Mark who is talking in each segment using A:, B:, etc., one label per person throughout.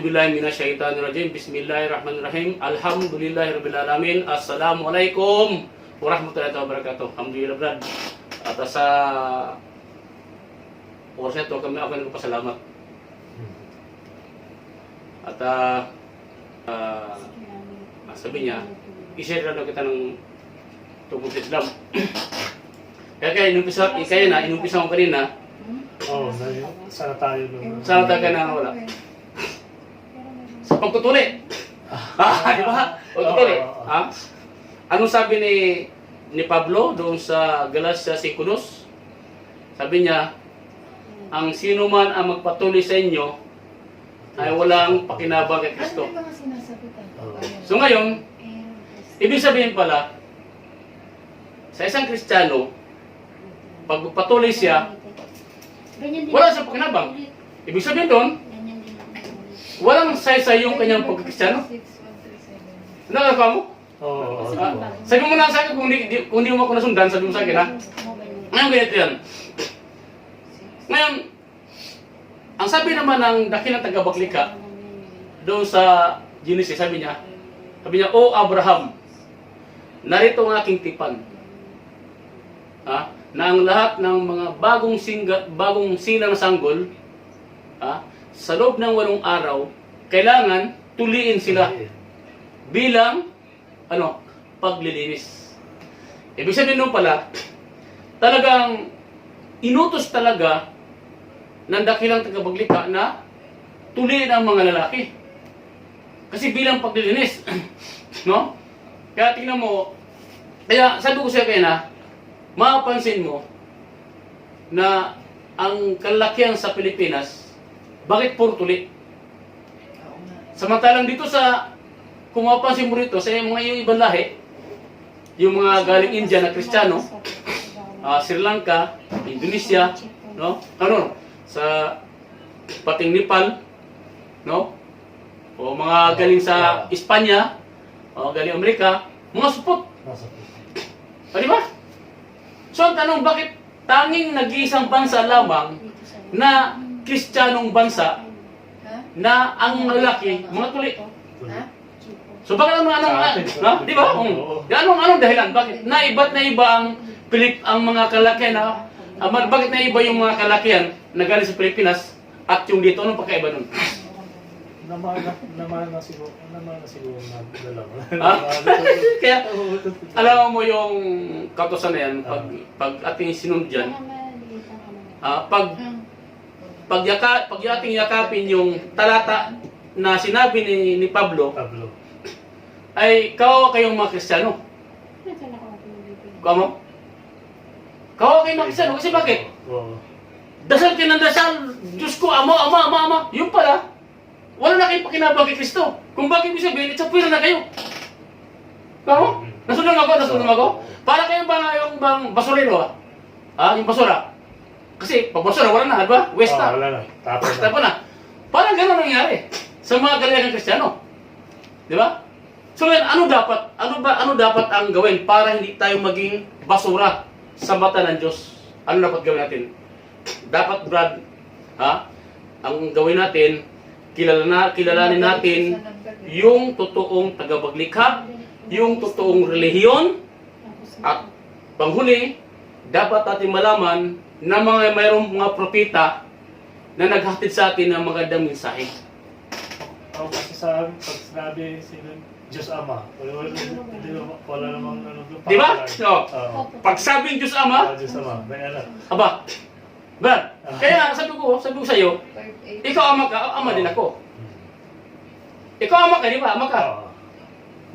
A: billahi minasyaitonirrajim. Bismillahirrahmanirrahim. Alhamdulillahirabbil alamin. Assalamualaikum warahmatullahi wabarakatuh. Alhamdulillah, Brad. Atas sa oras ito, kami ako nagpasalamat. At sabi niya, i-share na kita ng tungkol sa Islam. Kaya inumpisa ko kanina.
B: Sana tayo nung...
A: Sana tayo na wala. Sa pagtutuli. Di ba? Pagtutuli. Anong sabi ni Pablo doon sa Galatia 5:2? Sabi niya, ang sino man ang magpatuloy sa inyo ay walang pakinabang kay Kristo. So ngayon, ibig sabihin pala, sa isang Kristiyano, pag patuloy siya, wala siyang pakinabang. Ibig sabihin doon, walang saysay yung kanyang pagkakristyano. Nakakapa mo? Sabi mo na sa akin, kung hindi mo ako nasundan, sabi mo sa akin, ha? Ngayon, ganito yan. Ngayon, ang sabi naman ng dakilang taga-Baklika, doon sa Genesis, sabi niya, O Abraham, narito ang aking tipan. Na ang lahat ng mga bagong sila na sanggol, sa loob ng 8 araw, kailangan tuliin sila bilang paglilinis. Ibig sabihin nung pala, talagang inutos talaga ng dakilang taga-Baklika na tuliin ang mga lalaki. Kasi bilang paglilinis. No? Kaya tingnan mo, kaya sabi ko siya na, mapapansin mo na ang kalakihan sa Pilipinas, bakit puro tuli? Samantalang dito kung mapapansin mo rito, sa mga ibang lahi, yung mga galing India na Kristiyano, Sri Lanka, Indonesia, no? Sa pating Nepal, no? O mga galing sa Espanya, o galing Amerika, mga supot. Di ba? So ang tanong, bakit tanging nag-iisang bansa lamang na Kristiyanong bansa na ang lalaki, mga tuli? So bakit di ba? Anong dahilan? Bakit naiba't naiba ang mga kalakihan bakit naiba yung mga kalakihan na galing sa Pilipinas at yung dito? Anong pagkaiba nun?
B: Naman na siguro dalawa.
A: Kaya, alam mo yung kautosan na yan, pag ating sinunod dyan, pag ating yakapin yung talata na sinabi ni Pablo, ay kawawa kayong mga Kristiyano. Kawawa kayong mga Kristiyano. Kasi bakit? Dasal kayo ng dasal, Diyos ko, Ama. Yung pala, wala na kayong pakinabang kay Kristo. Kung bakit mo sabihin, itsapwira na kayo. Kamu? Nasunod ako? Para kayo yung basurero, yung basura. Kasi pag basura, wala na, ba? Waste na.
B: Wala na.
A: Tapos na. Parang gano'n nangyari sa mga galagang Kristiyano. Di ba? So ngayon, ano dapat ang gawin para hindi tayo maging basura sa mata ng Diyos? Ano dapat gawin natin? Dapat, Brad, ang gawin natin, kilalanin natin yung totoong tagapaglikha, yung totoong relihiyon, at panghuli, dapat natin malaman na mayroong mga propeta na naghatid sa atin ng magandang mensahe.
B: Kasi sa amin, pag sinabi Diyos Ama, wala namang
A: di ba? Pag sabing Diyos Ama,
B: Diyos Ama, may anak.
A: Aba, Brad, kaya sabi ko sa iyo, ikaw ama ka, ama din ako. Ikaw ama ka, di ba? Ama ka.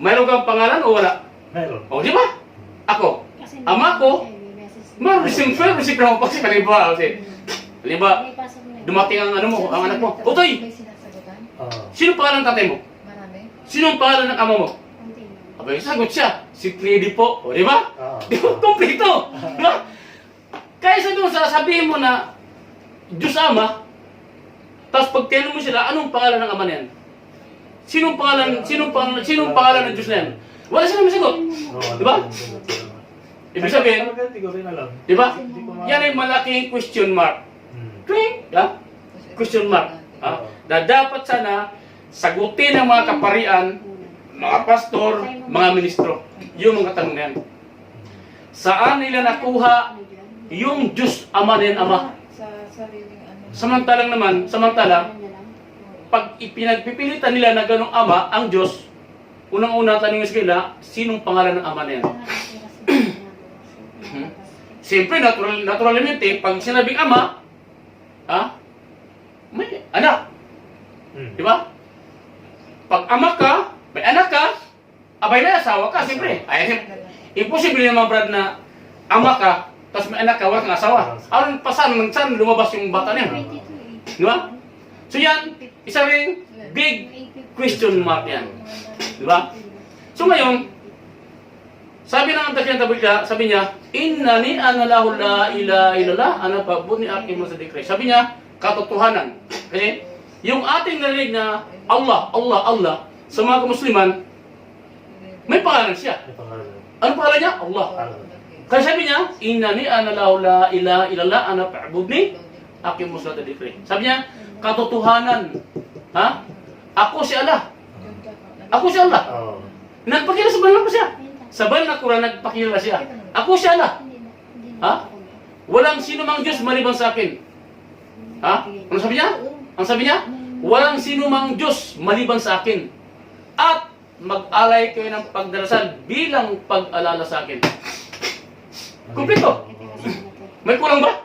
A: Mayroon kang pangalan o wala?
B: Meron.
A: O, di ba? Ako, ama ko, receive na mo kasi kaliba. Di ba? Dumating ang ang anak mo. Utoy! Sino pangalan ng tatay mo? Sino ang pangalan ng ama mo? Abay, sagot siya. Si Freddy po. O, di ba? Di ba? Kompleto. Di ba? Kaysa doon sasabihin mo na Diyos Ama, tapos pag tinanong mo sila, anong pangalan ng ama na yan? Sinong pangalan ng Diyos na yan? Wala silang masagot. Di ba? Ibig sabihin, di ba? Yan ay malaking question mark. Question mark. Na dapat sana sagutin ng mga kaparian, mga pastor, mga ministro. Yung mga tanong na yan. Saan nila nakuha yung Diyos Ama na yan, Ama?
C: Sa sariling ano.
A: Samantalang, pag ipinagpipilitan nila na ganong Ama, ang Diyos, unang-una tanongin sa kanila, sinong pangalan ng Ama na yan? Siyempre, naturalmente, pag sinabing Ama, may anak. Di ba? Pag ama ka, may anak ka, abay may asawa ka, siyempre. Ay, imposible naman, Brad, na ama ka, tapos may anak ka, wala kang asawa. Ano pa saan lumabas yung bata niya? Di ba? So yan, isa ring big question mark yan. Di ba? So ngayon, sabi ng Antakyan Tabika, sabi niya, Innani anallahu la ilaha illallah, ana pabuni aking masadikri. Sabi niya, katotohanan. Kasi, yung ating narinig na Allah, Allah, Allah, sa mga kamusliman, may pangalan siya. Ano pangalan niya? Allah. Kaya sabi niya, Innani anallahu la ilaha illallah, ana pabuni aking masadikri. Sabi niya, katotohanan. Ha? Ako si Allah. Ako si Allah. Nagpakilala sa banal ko siya. Sa banal na Quran, nagpakilala siya. Ako siya Allah. Ha? Walang sino mang Diyos maliban sa akin. Ha? Ano sabi niya? Ang sabi niya? Walang sino mang Diyos maliban sa akin. At mag-alay kayo ng pagdarasal bilang pag-alala sa akin. Kumpleto. May kulang ba?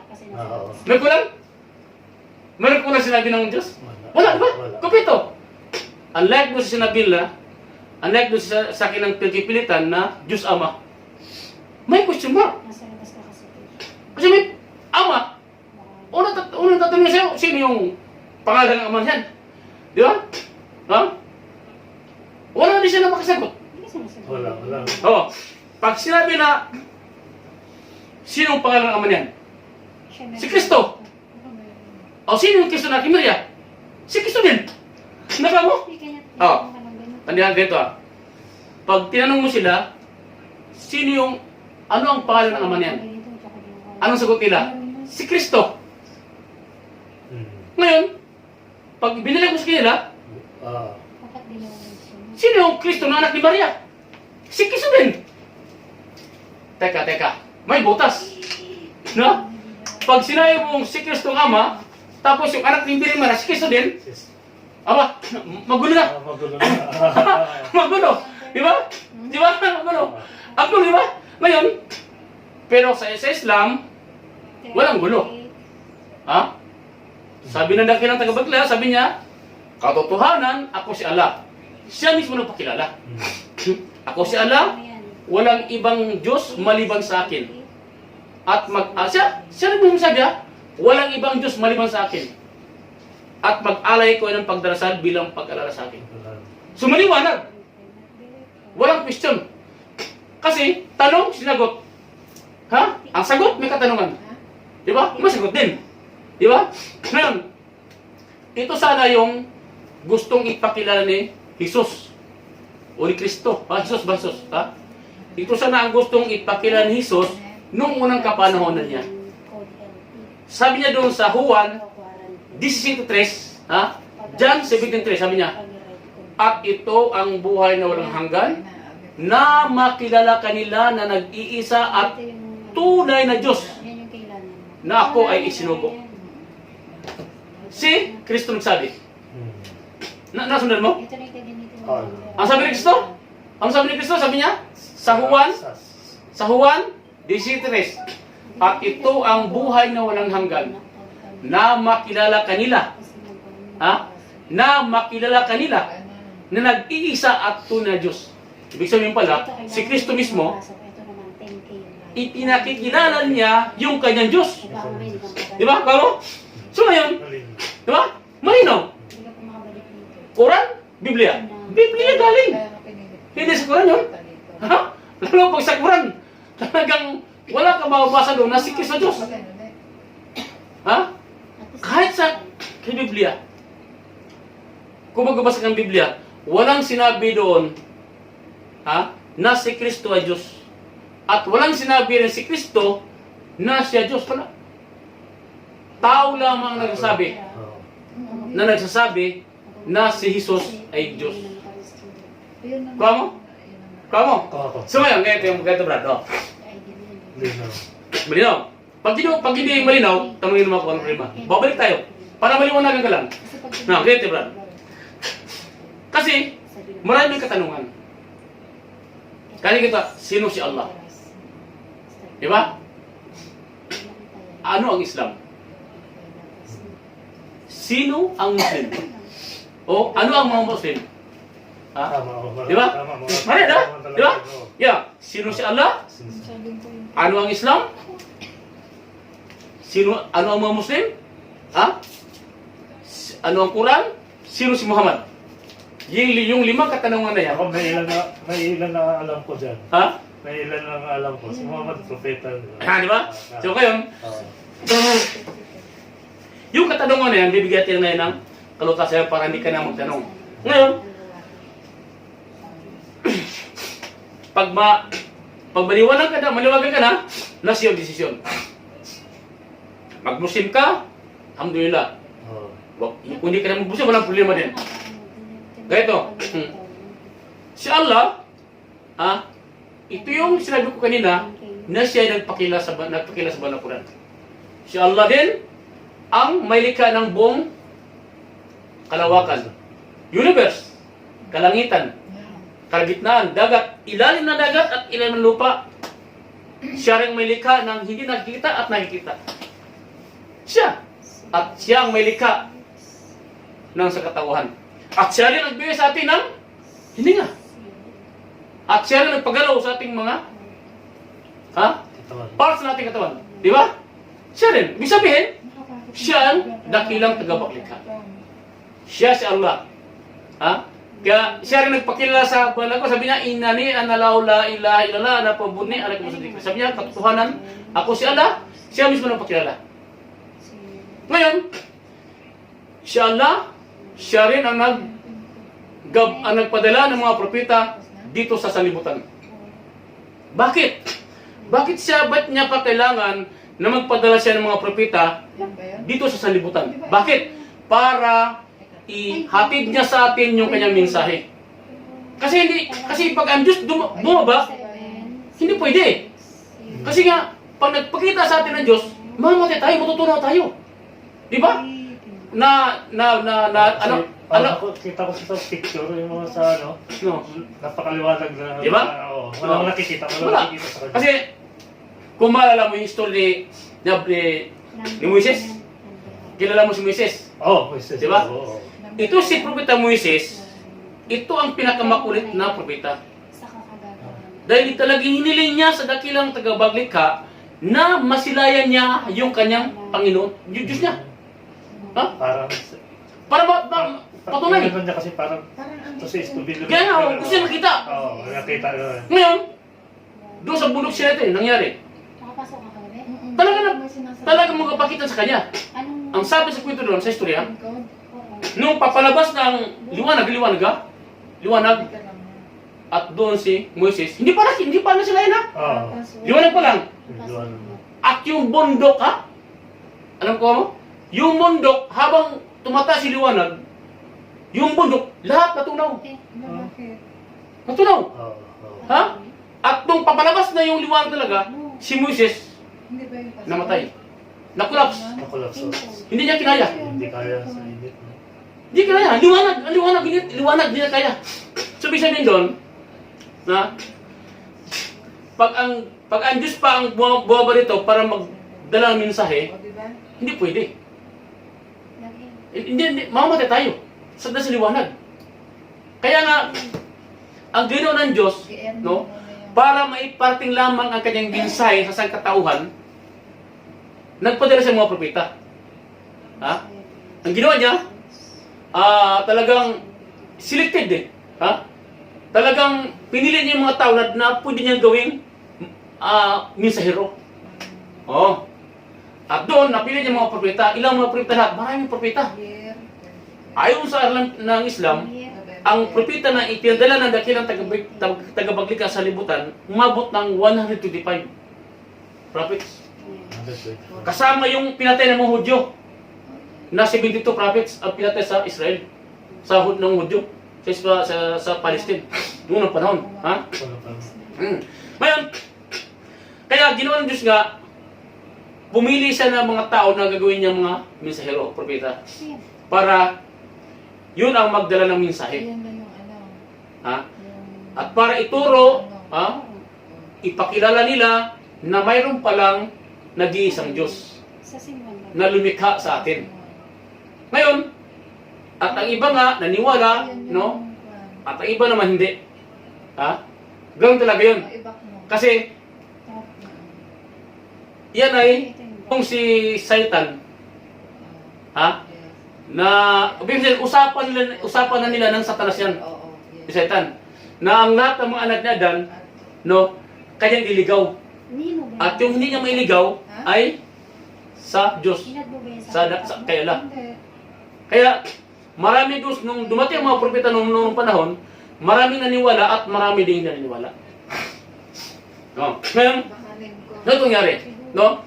A: May kulang? May kulang sinabi ng Diyos? Wala, diba? Kumpleto. Unlike doon sa sinabi nila, unlike doon sa akin ng pagkipilitan na Diyos Ama, may question mark. Kasi may Ama. Unang tatanungin sa'yo, sino yung pangalan ng Ama niyan? Di ba? Ha? Wala din siya na makasagot.
B: Wala.
A: Oo. Pag sinabi na, sino ang pangalan ng Ama niyan? Si Kristo. O sino yung Kristo na Maria? Si Kristo din. Naka mo? Oo. Tandihan dito Pag tinanong mo sila, sino yung, ano ang pangalan ng Ama niyan? Anong sagot nila? Si Kristo. Ngayon, pag binilag mo sa kanila, sino yung Kristo na anak ni Maria? Si Kristo din. Teka. May butas. No? Pag sinabi mong si Kristo ang Ama, tapos yung anak ni Maria, si Kristo din, aba, magulo na. Magulo. Di ba? Di ba? Magulo. Ang gulo, di ba? Ngayon, pero sa Islam, walang gulo. Ha? Sabi ng dakilang tagapagla, sabi niya, katotohanan, ako si Allah. Siya mismo nagpakilala. Ako si Allah, walang ibang Diyos maliban sa akin. At siya rin sabi walang ibang Diyos maliban sa akin. At mag-alay ko ng pagdarasal bilang pag-alala sa akin. So maliwanag. Walang question. Kasi, tanong, sinagot. Ha? Ang sagot, may katanungan. Di ba? May sagot din. Di ba? Ngayon, ito sana yung gustong ipakilala ni Jesus o ni Kristo. Jesus ba Jesus? Ha? Ito sana ang gustong ipakilala ni Jesus nung unang kapanahonan niya. Sabi niya doon sa Juan 17:3, ha? John 17:3, sabi niya, at ito ang buhay na walang hanggan, na makilala kanila na nag-iisa at tunay na Diyos, na ako ay isinugo. Si Kristo nagsabi. Nasundan mo? Ang sabi ni Kristo? Ang sabi ni Kristo, sabi niya, sa Juan 17:3, at ito ang buhay na walang hanggan, na makilala kanila, ha? Na makilala kanila na nag-iisa at tunay na Diyos. Ibig sabihin pala, si Kristo mismo, ipinakikilala niya yung kanyang Diyos. Di ba? Kamo? So ngayon, di ba? Malinaw. Quran, Biblia. Biblia galing. Hindi sa Quran yun. Ha? Lalo pag sa Quran, talagang wala ka mababasa doon na si Kristo Diyos. Ha? Kahit sa Biblia, kung magbabasa ng Biblia, walang sinabi doon, ha, na si Kristo ay Diyos. At walang sinabi rin si Kristo na siya Diyos. Wala. Tao lamang nagsasabi na si Jesus ay Diyos. Kuha mo? Kuha mo?
B: Ako.
A: So ngayon, ganito Brad. Oh.
B: Lino.
A: Malinaw. Pag hindi malinaw, tanungin mo ako ang problema. Babalik tayo. Para maliwanagan ka lang. Na, ganito Brad. Kasi, maraming katanungan. Kaya kita, sino si Allah? Diba? Ano ang Islam? Sino ang Muslim? O ano ang mga Muslim? Ha?
B: Tama ako.
A: Di ba?
B: Tama mo.
A: Mali na?
B: Tama talaga,
A: Di ba?
B: oo.
A: Yeah. Sino si Allah? Ano ang Islam? Ano ang mga Muslim? Ha? Ano ang Quran? Sino si Muhammad? Yung limang katanungan na yan.
B: Ako may ilan na alam ko dyan.
A: Ha?
B: May ilan na alam ko. Si Muhammad, propeta.
A: Ha, di ba? So ngayon,
B: Oo.
A: yung katanungan na yan, bibigyan natin ngayon ng kalutasan para hindi ka na magtanong. Ngayon, pag maliwagan ka na, nasa iyong desisyon. Mag-Muslim ka, alhamdulillah.
B: Oo.
A: Kung hindi ka na mag-Muslim, walang problema din. Ganito, si Allah, ito yung sinabi ko kanina, na siya ay nagpakila sa banal na Quran. Si Allah din, ang may likha ng buong kalawakan. Universe, kalangitan, kalagitnaan, dagat, ilalim ng dagat at ilalim ng lupa. Siya rin may likha ng hindi nakikita at nakikita. Siya. At siya ang may likha ng sa katawan. At siya rin nagbigay sa atin ng hininga. At siya rin nagpagalaw sa ating mga
B: Katawan.
A: parts ng ating katawan. Di ba? Siya rin. Ibig sabihin, siya ang dakilang tagapaglikha. Siya si Allah. Kaya siya rin nagpakilala sa banal ko. Sabi niya, Inani analaw la ilaha illallah na pabuni alaihi wasallam. Sabi niya, katotohanan, ako si Allah. Siya mismo nagpakilala. Ngayon, si Allah, siya rin ang nagpadala ng mga propeta dito sa sanlibutan. Bakit? Ba't niya pa kailangan na magpadala siya ng mga propeta dito sa sanlibutan? Bakit? Para ihatid niya sa atin yung kanyang mensahe. Kasi pag ang Diyos bumaba, hindi pwede. Kasi nga, pag nagpakita sa atin ng Diyos, mamatay tayo, matutunaw tayo. Di ba?
B: Kita ko sa picture, yung mga sa
A: No.
B: napakaliwanag na.
A: Di ba?
B: Oo. Walang nakikita.
A: Wala.
B: Nakikita sa kanya.
A: Kasi, kung maalala mo yung story ni Moises, kilala mo si Moises.
B: Oo, Moises.
A: Di ba?
B: Oo.
A: Ito si Propeta Moises, ito ang pinakamakulit na propeta. Dahil talagang hiniling niya sa dakilang tagapaglikha na masilayan niya yung kanyang Panginoon, yung Diyos niya. Ha?
B: Parang...
A: Para patunay.
B: Ganun niya kasi parang... Kasi istubilo.
A: Kaya nga, gusto niya makita.
B: Oo, nakita.
A: Ngayon, doon sa bundok siya ito, nangyari.
C: Nakapasok ka kami?
A: Talagang magpapakita sa kanya. Ang sabi sa kwento doon, sa istorya, nung papalabas ng liwanag, at doon si Moises, hindi pa na sila yan ha?
B: Oo.
A: Liwanag pa lang.
B: Liwanag.
A: At yung bundok ha? Alam ko mo? Yung bundok, habang tumataas si liwanag, yung bundok, lahat natunaw. Natunaw.
B: Oo.
A: Ha? At nung papalabas na yung liwanag talaga, si Moises, namatay. Nakulaps.
B: Nakulaps.
A: Hindi niya kinaya.
B: Hindi kaya sa init.
A: Hindi kaya. Liwanag, hindi niya kaya. So, ibig sabihin doon, na, pag ang Diyos pa ang buwaba rito para magdala ng mensahe, hindi pwede. Hindi, mamamatay tayo. Sa liwanag. Kaya nga, ang ginawa ng Diyos, no, para maiparting lamang ang kanyang mensahe sa sangkatauhan, nagpadala sa mga propeta. Ha? Ang ginawa niya, talagang selected eh. Ha? Talagang pinili niya yung mga tao na pwede niyang gawing mensahero. Oh. At doon, napili niya mga propeta. Ilang mga propeta lahat? Maraming propeta. Ayon sa alam ng Islam, ang propeta na itinadala ng dakilang tagapaglikha sa libutan, umabot ng 125 prophets. Kasama yung pinatay ng mga Hudyo na 72 prophets ang pinatay sa Israel. sahod ng Hudyo sa Palestine. Noong panahon. Ha? Ngayon, kaya ginawa ng Diyos nga, pumili siya ng mga tao na gagawin niya mga mensahero, propeta. Para yun ang magdala ng mensahe.
C: Ayan na yung ano.
A: Ha?
C: Yung,
A: At para ituro, ha? Ipakilala nila na mayroon palang nag-iisang Diyos
C: sa simon
A: na lumikha sa atin. Ngayon, at ang iba nga naniwala, no? At ang iba naman hindi. Ha? Ganun talaga yun. Kasi, yan ay, kung si Satan, ha? Na, usapan na nila ng Satanas yan. Si Satan. Na ang lahat ng mga anak ni Adan, no? Kanyang iligaw. At yung hindi niya mailigaw, ay sa Diyos. Kaya lang. Kaya, marami doon, nung dumating ang mga propeta noong panahon, maraming naniwala at marami din naniniwala. No? Ngayon, ano nangyari? No?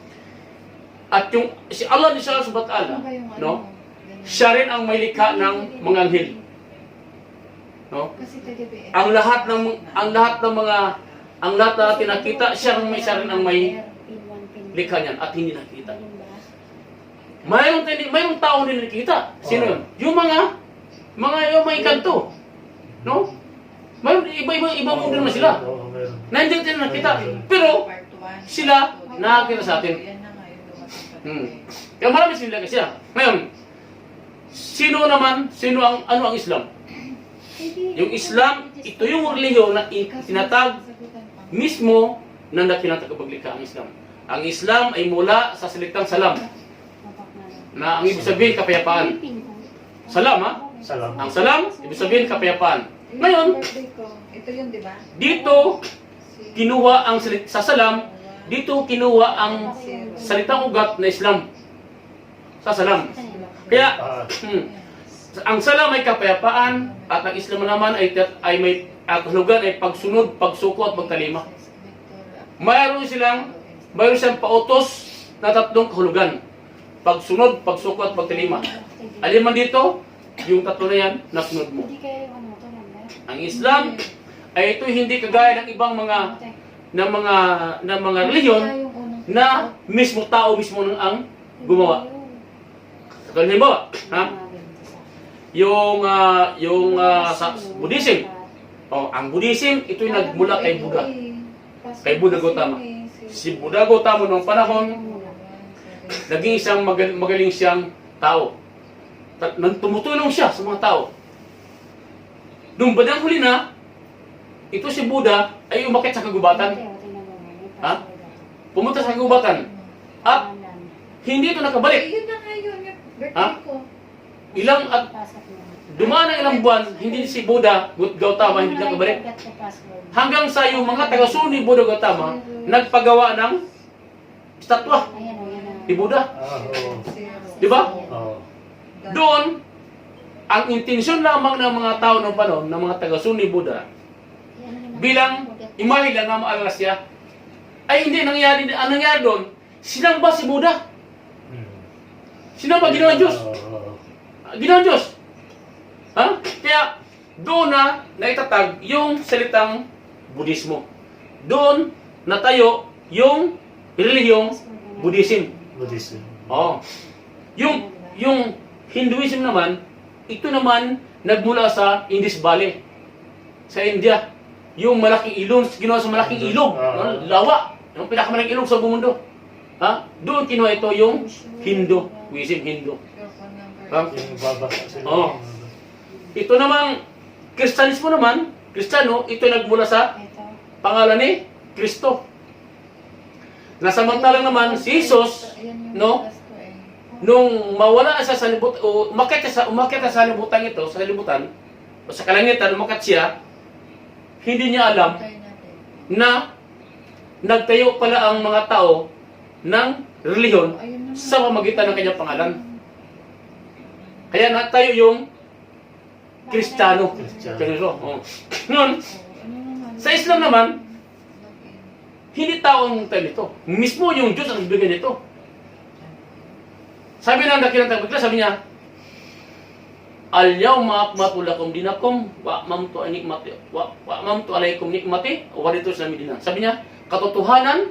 A: At yung, si Allah ni Subhanahu wa Ta'ala, no? Siya rin ang may likha ng mga anghel. No? Ang lahat na natin nakita, siya rin ang may likha niyan at hindi nakita. Mayroong tao din nakita. Sino yun? Yung mga may kanto. No? Mayroong iba mo din na sila. Nandiyan din nakita. Pero sila nakakita sa atin. Kaya marami sila kasi. Ngayon, ano ang Islam? Yung Islam, ito yung relihiyon na tinatag mismo ng nakinatagpaglikha ang Islam. Ang Islam ay mula sa salitang salam, na ang ibig sabihin kapayapaan. Salam, ha?
B: Salam.
A: Ang salam, ibig sabihin kapayapaan. Ngayon,
C: ito yun, di ba?
A: dito kinuha ang sa salam, dito kinuha ang salitang ugat na Islam. Sa salam. Kaya, ang salam ay kapayapaan at ang Islam naman ay may kahulugan ay pagsunod, pagsuko at pagtalima. Mayroon siyang pautos na tatlong kahulugan. Pagsunod, pagsuko at pagtalima. Alin man dito, yung tatlo na yan, nasunod mo. Ang Islam ay ito hindi kagaya ng ibang mga reliyon na mismo tao mismo ang gumawa. Halimbawa, ha? Sa Buddhism. Ang Buddhism, ito'y nagmula kay Buddha. Kay Buddha Gautama. Si Buddha Gautama noong panahon, naging isang magaling siyang tao. Tumutulong siya sa mga tao. Nung bandang huli na, ito si Buddha ay umakyat sa kagubatan. Ha? Pumunta sa kagubatan. At hindi ito nakabalik.
C: Yun na nga yun.
A: Ha? Dumaan ang ilang buwan, hindi si Buddha Gautama hindi nakabalik. Hanggang sa yung mga taga-suni Buddha Gautama nagpagawa ng estatwa ni Buddha. Di ba? Doon, ang intensyon lamang ng mga tao ng panahon, ng mga taga-suni Buddha, bilang imahe lang na maalala siya, ay hindi nangyari. Ang nangyari doon, sinamba si Buddha. Sinamba, ginawa Diyos. Ginawa Diyos. Ha? Kaya, doon na naitatag yung salitang Budismo. Doon natayo yung relihiyong Buddhism.
B: Buddhism.
A: Oh. Yung Hinduism naman, ito naman nagmula sa Indus Valley. Sa India. Yung malaking ilog, ginawa sa malaking ilog. Lawa. Yung pinakamalaking ilog sa buong mundo. Ha? Doon kinuha ito yung Hinduism. Ha?
B: Yung babasa sila.
A: Oh. Ito namang Kristyanismo naman, Kristiyano, ito nagmula sa pangalan ni Kristo. Nasamantalang naman si Jesus, no? Nung mawala siya sa libutan, o umakyat sa libutan ito, sa libutan, o sa kalangitan, umakyat siya, hindi niya alam na nagtayo pala ang mga tao ng reliyon sa pamamagitan ng kanyang pangalan. Kaya natayo yung Kristiyano. Oh. Ngayon, sa Islam naman, hindi tao ang tayo nito. Mismo yung Diyos ang nagbigay nito. Sabi ng dakilang tagbigla, sabi niya, Al-yawma akmaltu lakum dinakum wa atmamtu nikmati wa atmamtu alaykum nikmati wa raditu Islami dinan. Sabi niya, katotohanan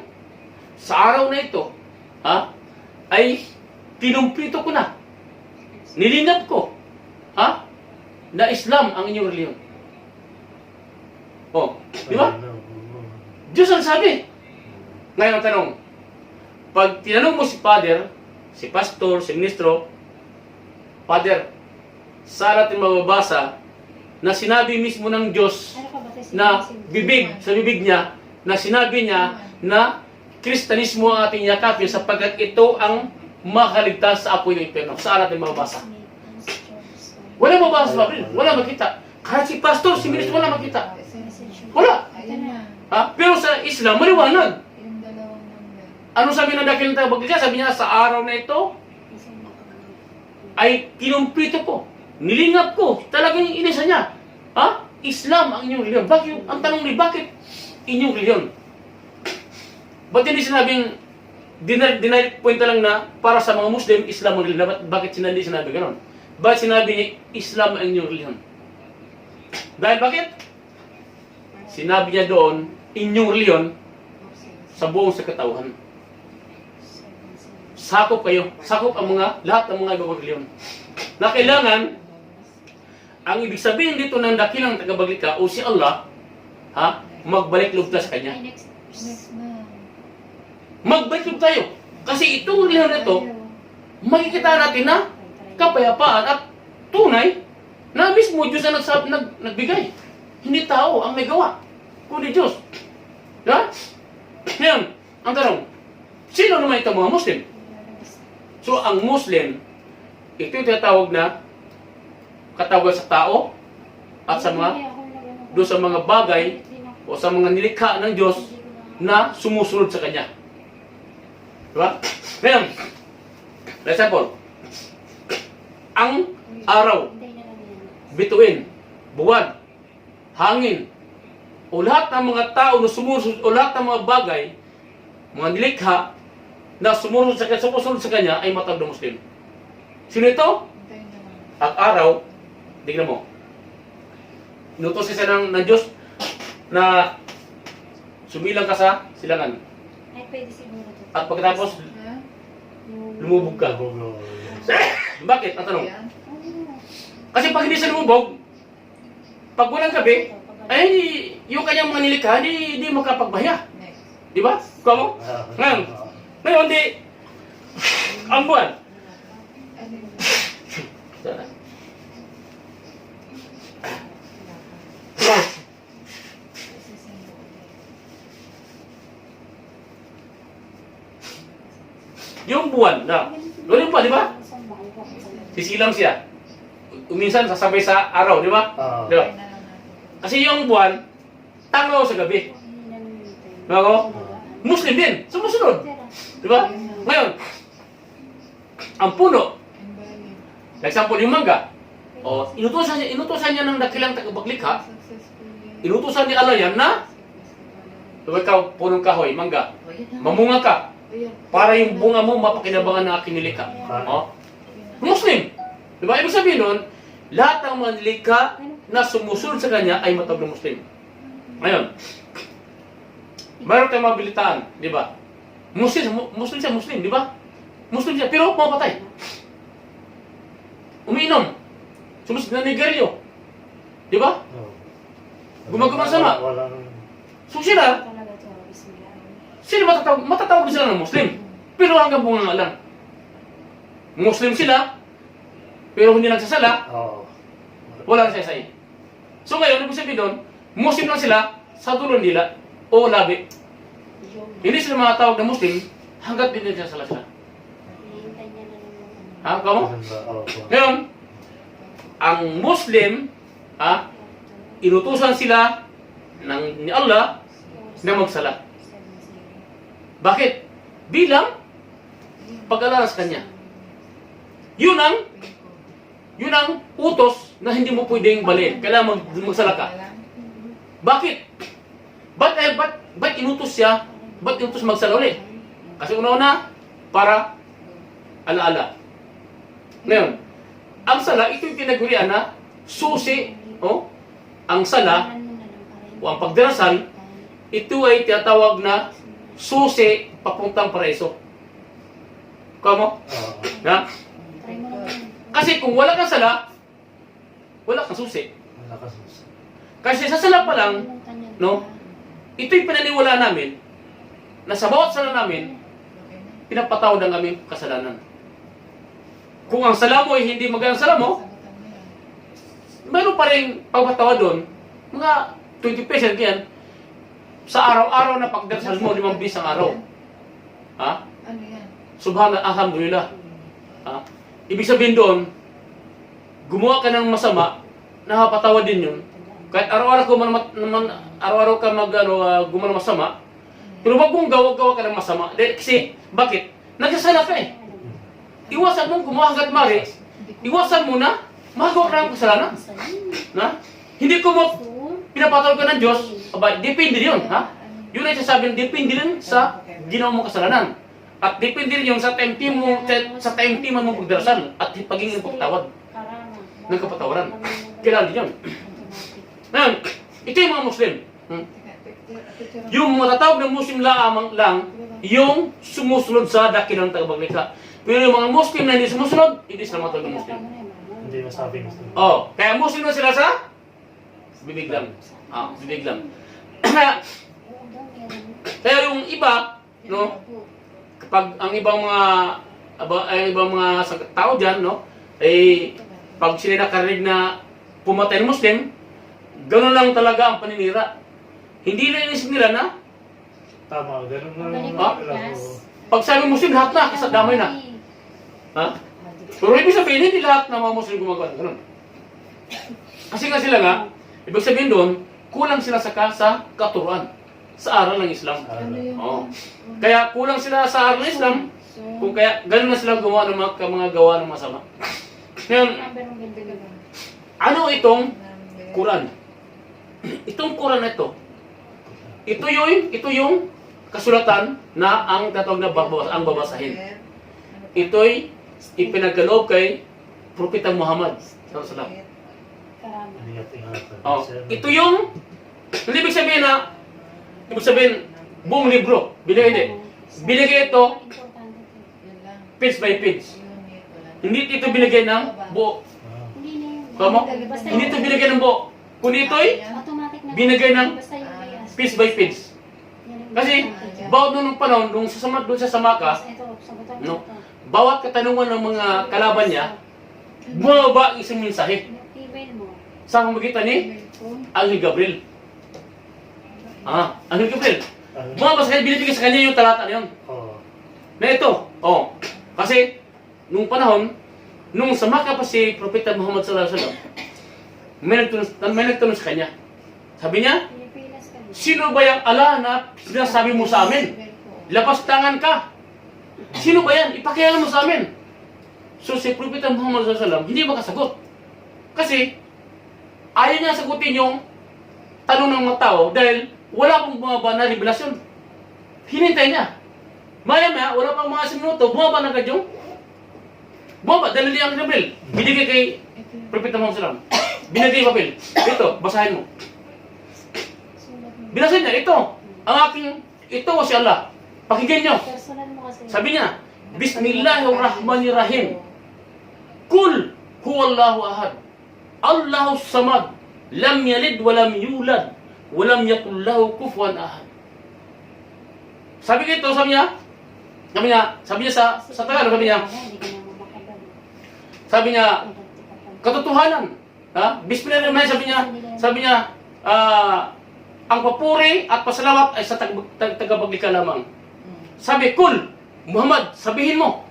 A: sa araw na ito, ay kinumpleto ko na. Nilingap ko, na Islam ang inyong reliyon. Oh, di ba? Diyos ang sabi. Ngayon ang tanong, pag tinanong mo si Father, si Pastor, si Ministro, Father, saan natin mababasa na sinabi mismo ng Diyos na bibig, sa bibig niya, na sinabi niya na Kristanismo ang ating yakapin sapagkat ito ang makaligtas sa apoy ng impyerno. Saan natin mababasa? Wala mababasa sa Bible. Wala makita. Kahit si Pastor, si Ministro, wala makita. Wala.
C: Ayun na.
A: Pero sa Islam, maliwanag.
C: Yung dalawang number.
A: Ano sabi ng dakilang tagapagligtas? Sabi niya, sa araw na ito, ay kinumpleto ko. Nilingap ko. Talagang inisa niya. Islam ang inyong reliyon. Bakit? Ang tanong ni, bakit inyong reliyon? Ba't hindi sinabing, dinay point lang na para sa mga Muslim, Islam ang reliyon? Bakit hindi sinabi gano'n? Bakit sinabi niya, Islam ang inyong reliyon? Dahil bakit? Sinabi niya doon, inyong reliyon, sa buong sakatauhan. Sakop kayo. Sakop ang lahat ng mga ibang reliyon. Na kailangan, ang ibig sabihin dito ng dakilang tagapaglikha o si Allah, magbalik loob tayo sa Kanya.
C: Next na.
A: Magbalik loob tayo. Kasi itong reliyon na ito, makikita natin na kapayapaan at tunay na mismo Diyos ang nagbigay. Hindi tao ang may gawa, kundi Diyos. Diba? Ngayon, ang tanong, sino naman ito mga Muslim? So, ang Muslim, ito yung tinatawag na katawag sa tao at sa doon sa mga bagay o sa mga nilikha ng Diyos na sumusunod sa Kanya. Diba? Ngayon, for example, ang araw, bituin, buwan, hangin, o lahat ng mga tao na sumusunod, o lahat ng mga bagay, mga nilikha na sumusunod sa Kanya ay matawag na Muslim. Sino ito? Ang araw, tignan mo. Inutos siya ng Diyos na sumilang ka sa silangan.
D: Ay, pwede siguro to.
A: At pagkatapos, lumubog ka. Bakit? Ang tanong. Kasi pag hindi siya lumubog, pag walang gabi, ay yung kanyang mga nilikha, hindi makapagbahaya. Di ba? Kuha mo? Ngayon, di, ang buwan. Yung buwan na, yung buwan, di ba? Sisilang siya. Minsan sasabay sa araw, di ba? Di ba? Kasi yung buwan, tanaw sa gabi. Diba? Muslim din, sumusunod. Di ba? Ngayon, ang puno, example yung mangga, inutusan niya ng dakilang tagapaglikha, inutusan ni Allah yan na, ikaw, punong kahoy, mangga, mamunga ka, para yung bunga mo mapakinabangan ng aking nilikha. Muslim. Diba? Ibig sabihin nun, lahat ng mga nilikha na sumusunod sa Kanya ay matawag na Muslim. Ngayon, mayroon tayong mga bilitaan, di ba? Muslim siya, di ba? Muslim siya, pero mapatay. Umiinom. Sumusunod na nigaryo. Di ba? Gumagawa sama. So sila, matatawag sila ng Muslim. Pero hanggang bunga nga lang. Muslim sila, pero hindi nagsasala, wala nang saysay. So ngayon, ibig sabihin doon, Muslim lang sila sa dulo nila o labi. Hindi sila mga tawag na Muslim hanggat hindi nagsasala sila. Kamo? Ngayon, ang Muslim, inutusan sila ni Allah na magsala. Bakit? Bilang pag-alala sa Kanya. Yun ang utos na hindi mo pwedeng baliin. Kailangan magsala ka. Bakit? Ba't inutos siya? Ba't inutos magsala ulit? Kasi una-una, para alaala. Ngayon, ang sala, ito yung tinagurian na susi. Oh, ang sala, o ang pagdarasal, ito ay tinatawag na susi papuntang paraiso. Kamo? Na?
C: Try mo naman.
A: Kasi kung wala kang sala, wala kang susi.
B: Wala ka sus.
A: Kasi sa sala pa lang, no? Ito'y pinaniwalaan namin na sa bawat sala namin, pinapatawad ang aming kasalanan. Kung ang sala mo ay hindi magandang sala mo, mayroon pa rin pagpatawad doon, mga 20% yan, sa araw-araw na pagdarasal mo, 5 bis ang araw. Ha?
C: Ano yan?
A: Subhanallah, alhamdulillah. Ha? Ibig sabihin doon, gumawa ka ng masama, nakapatawad din yun. Kahit araw-araw araw-araw ka gumawa ng masama, pero wag mong gawa ka ng masama. Dahil kasi, bakit? Nagkasala ka eh. Iwasan mong gumawa hanggat mari. Iwasan mo na, magawa ka ng kasalanan. Na? Hindi ko mo pinapatawag ka ng Diyos, aba, depende yun, ha? Yun ay sasabihin, depende rin sa ginawa mong kasalanan. At depende rin yun sa time team mo, sa time team mo pagdarasal at pagiging pagtawad ng kapatawaran. Kailangan din yun. Ngayon, ito yung mga Muslim. Yung matatawag ng Muslim lang, yung sumusunod sa dakilang tagapaglikha. Pero yung mga Muslim na hindi sumusunod, hindi sila matawag ng Muslim.
B: Hindi masabi gusto.
A: Oh, kaya Muslim na sila sa bibig lang. Bibig lang. Kaya yung iba, no, kapag ang ibang mga tao diyan, no, ay pag sila nakarinig na pumatay ng Muslim, gano'n lang talaga ang paninira. Hindi na inisip nila na
B: Tama, ganun na
A: Ha? pag sabi Muslim, lahat na, kasi damay na. Ha? Pero ibig sabihin, hindi lahat ng mga Muslim gumagawa ng ganun. Kasi nga sila nga, ibig sabihin doon, kulang sila sa katuruan, sa aral ng Islam.
C: Ano yung...
A: Oo. Kaya kulang sila sa aral ng Islam, kung kaya ganun na sila gumawa ng mga gawa ng masama. Ngayon, ano itong Quran? Itong Quran na ito yung kasulatan na ang tatawag na ang babasahin. Ito'y ipinagkaloob kay Propeta Muhammad sallallahu alaihi wasallam. Oh, ito yung hindi ibig sabihin buong libro. Binigay ito page by page. Hindi ito binigay ng buo. Tama? Hindi ito binigay ng buo. Kundi ito'y binigay ng piece by piece. Kasi bawat nung panahon, nung sa Samaka, no, bawat katanungan ng mga kalaban niya, bumaba ang isang mensahe. Sa pamamagitan ni Anghel Gabriel. Anghel Gabriel. Bumaba sa kanya, binibigay sa kanya yung talata na yun. Na ito, kasi nung panahon, nung Samaka pa si Propeta Muhammad sallallahu alaihi wasallam, may nagtanong sa kanya. Sabi niya, sino ba yung Allah na sinasabi mo sa amin? Lapas tangan ka. Sino ba yan? Ipakilala mo sa amin. So si Propeta Muhammad sallallahu alaihi wasallam hindi makasagot. Kasi ayaw niya sagutin yung tanong ng mga tao dahil wala pong bumaba na revelasyon. Hinintay niya. Maya-maya, wala pang mga 10 minuto, bumaba na agad yung bumaba, dahil ang Gabriel. Binigay kay Propeta Muhammad sallallahu alaihi wasallam. Binigay yung papel. Ito, basahin mo. Binasahin niya, ito si Allah. Pakinggan niyo. Sabi niya, Bismillahirrahmanirrahim. Kul huwallahu ahad. Allahus samad. Lam yalid walam yulad. Walam yakul lahu kufuwan ahad. Sabi niya sa Tagalog, sabi niya, katotohanan. Bismillahirrahmanirrahim, sabi niya, ang papuri at pasalamat ay sa tagapaglikha lamang. Sabi, Kul, Muhammad, sabihin mo,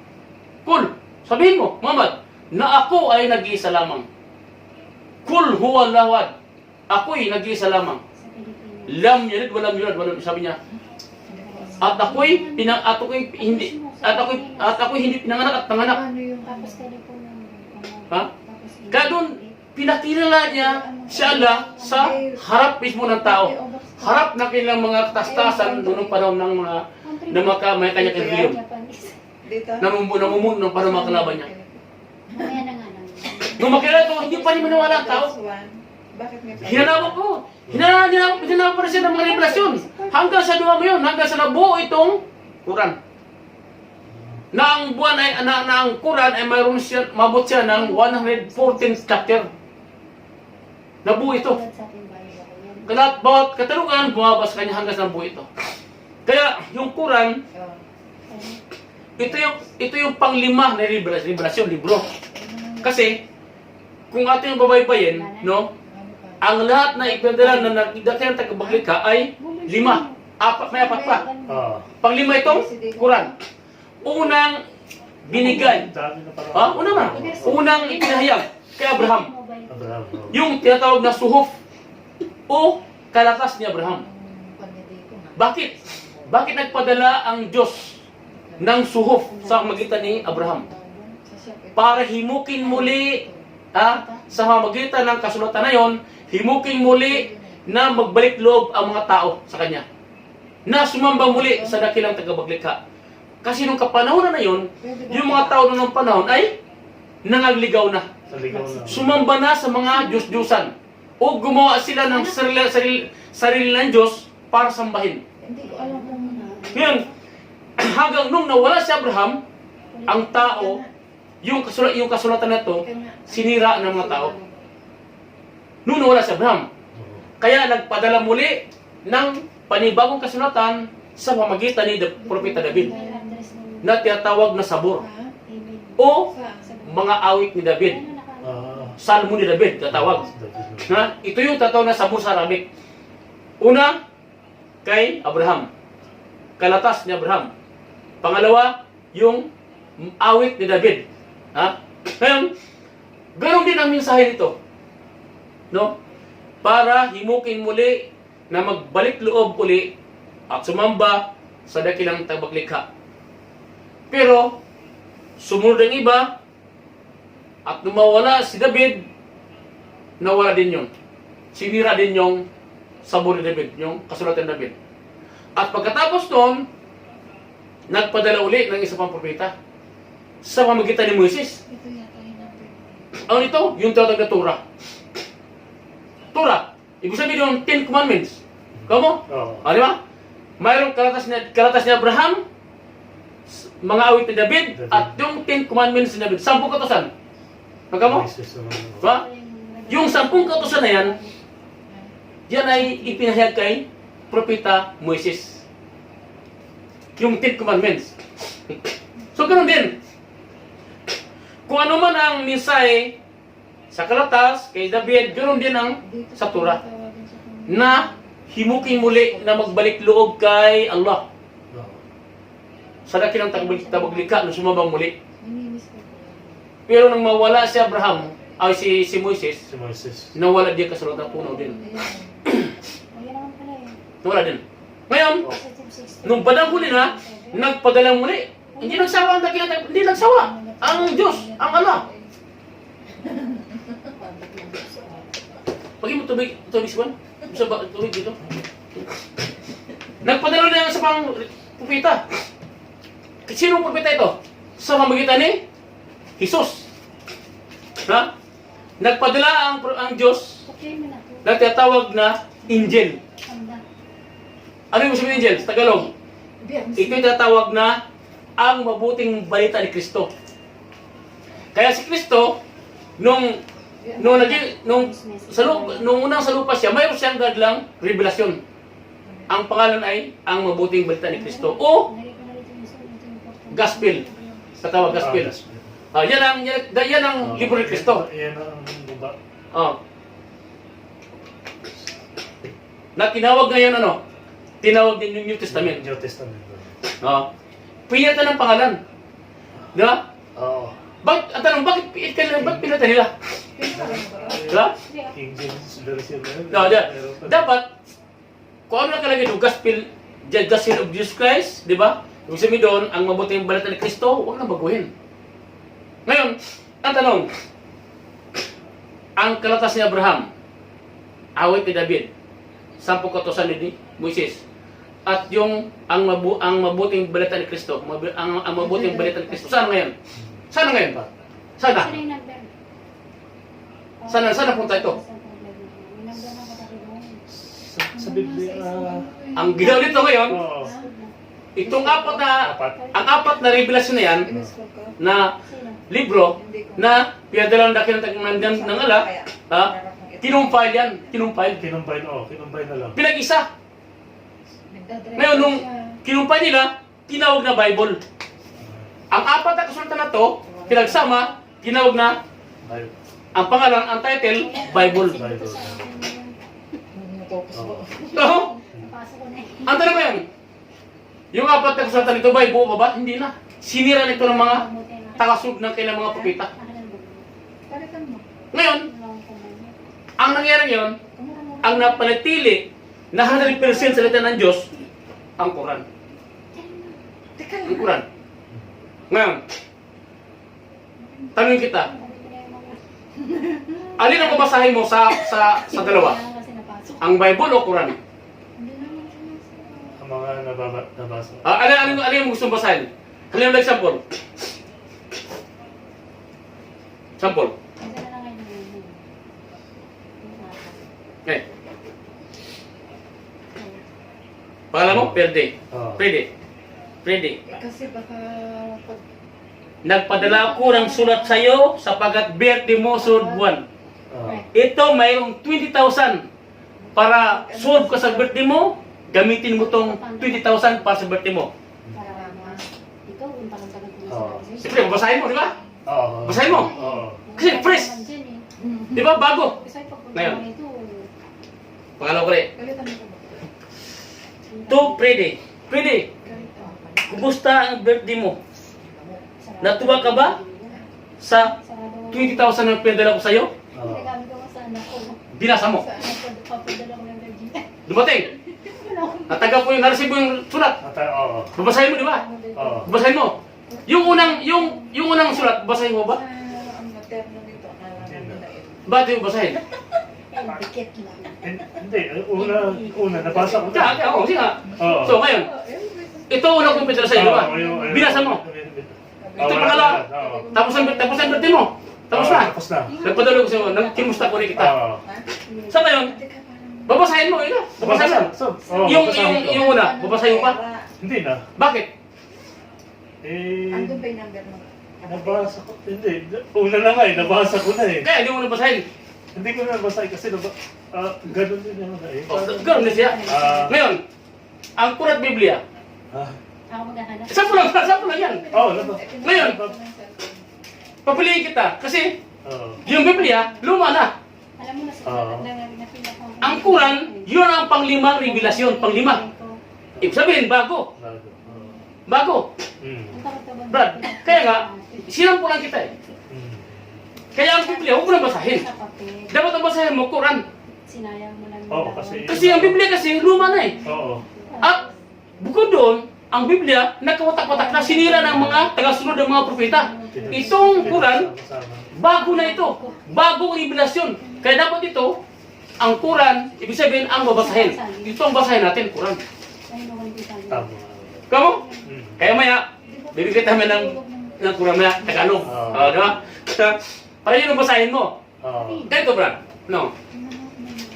A: Muhammad, na ako ay nag-iisa lamang. Kul huwa lawad, ako'y nag-iisa lamang. Lam yalid walam yulad, sabi niya. At ako'y hindi pinanganak at panganak. Ha? Kaya doon, pinakilala niya si Allah sa harap mismo ng tao. Harap na kanilang mga katastasan noong panahon ng mga kanya-kanya reliyon. Namumuno ng panahon mga kalaban niya. Nung makilala ito, hindi pa niya maniwala ang tao.
D: Bakit may
A: Hinanawa ko. Hinanawa pa rin siya ng mga revelasyon. Hanggang sa duwa ngayon, hanggang sa nabuo itong Quran. Na ang buwan ay, na ang Quran ay mayroon siya, mabot siya ng 114 chapter. Nabuo ito.
C: Tulad sa ating Bible, yan.
A: Kaya bawat katalungan, bumaba sa kanya hanggang sa nabuo ito. Kaya yung Quran, ito yung panglima na revelasyon, libro. Kasi, kung ating babaybayin, no, ang lahat na ipinadala na nakidakyan tagapaglikha ay 5. May apat pa. Panglima itong Quran. Unang binigay. Una na. Unang ipinahayag kay Abraham.
B: Abraham.
A: Yung tinatawag na suhuf o kalatas ni Abraham. Bakit? Bakit nagpadala ang Diyos ng suhuf sa magitan ni Abraham? Para himukin muli sa pamamagitan ng kasulatan na yon, himukin muli na magbalik loob ang mga tao sa kanya. Na sumamba muli sa dakilang tagapaglikha. Kasi nung kapanahon na yon, yung mga tao noong panahon ay nangagligaw na. Sumamba na sa mga Diyos-Diyosan. O gumawa sila ng sarili ng Diyos para sambahin.
C: Hindi ko alam kung
A: Ngayon, hanggang nung nawala si Abraham, ang tao, yung kasulatan na to, sinira ng mga tao. Nung nawala si Abraham. Kaya nagpadala muli ng panibagong kasulatan sa pamagitan ni Propeta David na tinatawag na sabor o mga awit ni David. Salmo ni David, tatawag. Na, ito yung tatawag na sabor sa Arabic. Una, kay Abraham. Kalatas ni Abraham. Pangalawa, yung awit ni David. Ngayon, ganoon din ang mensahe nito. No? Para himukin muli na magbalik loob uli at sumamba sa dakilang tagapaglikha. Pero, sumunod ang iba at nung mawala si David, nawala din yun. Sinira din yung sabor ni David, yung kasulatan ni David. At pagkatapos noon, nagpadala uli ng isa pang propeta sa pamamagitan ni Moises.
C: ito yata yung number.
A: Ano ito? Yung tinatawag na Torah. Torah. Ibig sabihin yung 10 Commandments. Kamo? Di ba? Mayroong kalatas ni Abraham, mga awit ni David, at yung 10 Commandments ni David. 10 kautusan. Kamo? Diba? Yung 10 kautusan na yan, yan ay ipinahayag kay Propeta Moises. Yung 10 Commandments. So, ganoon din. Kung ano man ang mensahe sa kalatas, kay David, ganoon din ang sa Torah. Na himukin muli na magbalik loob kay Allah. Sa dakilang tagapaglikha na sumabang muli. Pero nang mawala si Abraham, ay si Moises, nawala din kasulatan puno din.
C: Ayan naman pala yun.
A: Nawala din. Ngayon, nung badang huli na, nagpadala muli. Hindi nagsawa ang dakilang, hindi nagsawa. Ang Diyos, ang Allah. Pagin mo tubig siwan. Sa tubig dito. Nagpadala na sa pang propeta. Sinong propeta ito? Sa pamagitan ni Jesus. Nagpadala ang Diyos
C: Okay mo na to.
A: na tinatawag na Angel.
C: Tanda.
A: Ano yung sabihin Angel sa Tagalog? Ito yung tinatawag na ang mabuting balita ni Kristo. Kaya si Kristo, nung unang sa lupa siya, mayroon siyang gadlang revelasyon. Ang pangalan ay ang mabuting balita ni Kristo o Gospel. Tatawag Gospel. Yan ang libro ni Kristo.
B: Yan ang baba.
A: Na tinawag ngayon tinawag din yung New Testament.
B: New Testament.
A: Pinilitan ng pangalan. Di ba? Ang tanong, bakit pinilitan nila? Di ba?
B: King James Version.
A: Dapat, kung ano nakalagay doon, Gospel of Jesus Christ, di ba? Ibig sabihin doon, ang mabuting balita ni Kristo, huwag na baguhin. Ngayon, ang tanong, ang kalatas ni Abraham, awit ni David, 10 kautusan ni Moises, at yung ang mabuting balita ni Kristo, ang mabuting balita ni Kristo, saan ngayon? Saan ngayon pa? Sana?
C: Sino yung number?
A: Saan napunta ito?
B: Sa Biblia,
A: Ang ginawa dito ngayon,
B: oo.
A: itong
B: Apat.
A: ang apat na revelasyon na yan, na libro, na pinadala ng dakilang ng ala, kinumpile yan, kinumpile.
B: Kinumbay na lang.
A: Pinag-isa. Ngayon, nung kinumpile nila, tinawag na Bible. Ang apat na kasulatan na to, pinagsama, tinawag na,
B: Ay,
A: ang pangalan, ang title, Bible.
B: Bible.
A: Oo. Ang tanong ko yan, yung apat na kasulatan nito ba, buo pa ba? Hindi na. Sinira nito ng mga tagasunod ng kailang mga propeta. Ngayon, ang nangyari ngayon, ang napanatili na 100% salita ng Diyos, ang Quran. Ang Quran. Ngayon, tanong kita, alin ang babasahin mo sa dalawa? Ang Bible o Quran?
B: Ang mga nabasa.
A: Alin ang gusto mong basahin? Halin ang example. Sample. Okay. Pangalan mo? Pwede.
B: Oo.
A: Pwede.
C: Kasi baka pag
A: Nagpadala ko ng sulat sa iyo sapagkat birthday mo sunod buwan.
B: Oo.
A: Ito mayroong 20,000 para solve ka sa birthday mo. Gamitin mo tong 20,000 para sa birthday mo.
C: para ikaw yung tagal-tagal ko
B: Oo.
A: Siyempre, basahin mo, di ba?
B: Oo.
A: Basahin mo.
B: Oo.
A: Kasi fresh. Di ba? Bago. Ngayon. Pangalaw ko rin. To Freddy. Freddy, kumusta ang birthday mo? Natuwa ka ba sa 20,000 na pinadala ko sa iyo?
B: Oo.
C: Ginagamit ko sa anak ko.
A: Binasa mo.
C: Sa anak ko, papadala ko ng virgin.
A: Dumating. Nataga po yung naresibo yung sulat.
B: Oo.
A: Babasahin mo, di ba?
B: Oo.
A: Babasahin mo. Yung unang sulat, basahin mo ba?
C: Ang materno nito, akala namin na ito.
A: Bakit yung basahin?
C: Dikit lang.
B: Hindi, una, nabasa ko na.
A: Kaya, oo, sige nga.
B: Oo.
A: So, ngayon, ito unang kumpitra sa iyo, di ba? Binasa mo. Ito pangalawa.
B: Oo.
A: Tapos ang birthday mo. Tapos na.
B: Tapos na.
A: Nagpadalo ko sa iyo, nagkimusta ko rin kita.
B: Oo.
A: Sa ngayon, babasahin mo, yun. Babasahin mo.
B: Oo,
A: Yung
B: babasahin ko.
A: una, babasahin mo pa.
B: Hindi na.
A: Bakit?
C: Andun ba yung number mo?
B: Nabasa ko. Hindi. Una na nga nabasa ko na eh.
A: Kaya hindi mo nabasahin.
B: Hindi ko na nabasa kasi ganun din naman eh.
A: Ganun din siya.
B: Ah.
A: Ngayon, ang Kurat Biblia,
C: Ako maghahanap.
A: sample lang yan.
B: Oo, nabasa.
A: Ngayon, papiliin kita. Kasi,
B: Oo.
A: yung Biblia, luma na.
C: Alam mo na sa napila ko.
A: Ang Quran, yun ang panglimang revelasyon, panglima. Ibig sabihin, bago.
B: Bago. Oo.
A: Bago.
B: Mm.
A: Brad, kaya nga, sinampulan kita eh.
B: Mm.
A: Kaya ang Biblia, huwag mo na basahin. Dapat ang basahin mo, Quran.
C: Sinayang mo lang.
B: Oo, kasi-
A: Kasi ang Biblia kasi, luma na eh.
B: Oo.
A: At, bukod doon, ang Biblia, nagkawatak-watak na sinira ng mga tagasunod ng mga propeta. Itong Quran, bago na ito. Bagong revelasyon. Kaya dapat ito, ang Quran, ibig sabihin, ang babasahin. Ito ang basahin natin, Quran.
B: Tama.
A: Kamu?
B: Mm.
A: Kaya maya, bibigyan kami ng Quran maya, Tagalog.
B: Oo.
A: Di ba? Para yun ang basahin mo.
B: Oo.
A: Ganito, Brad. No.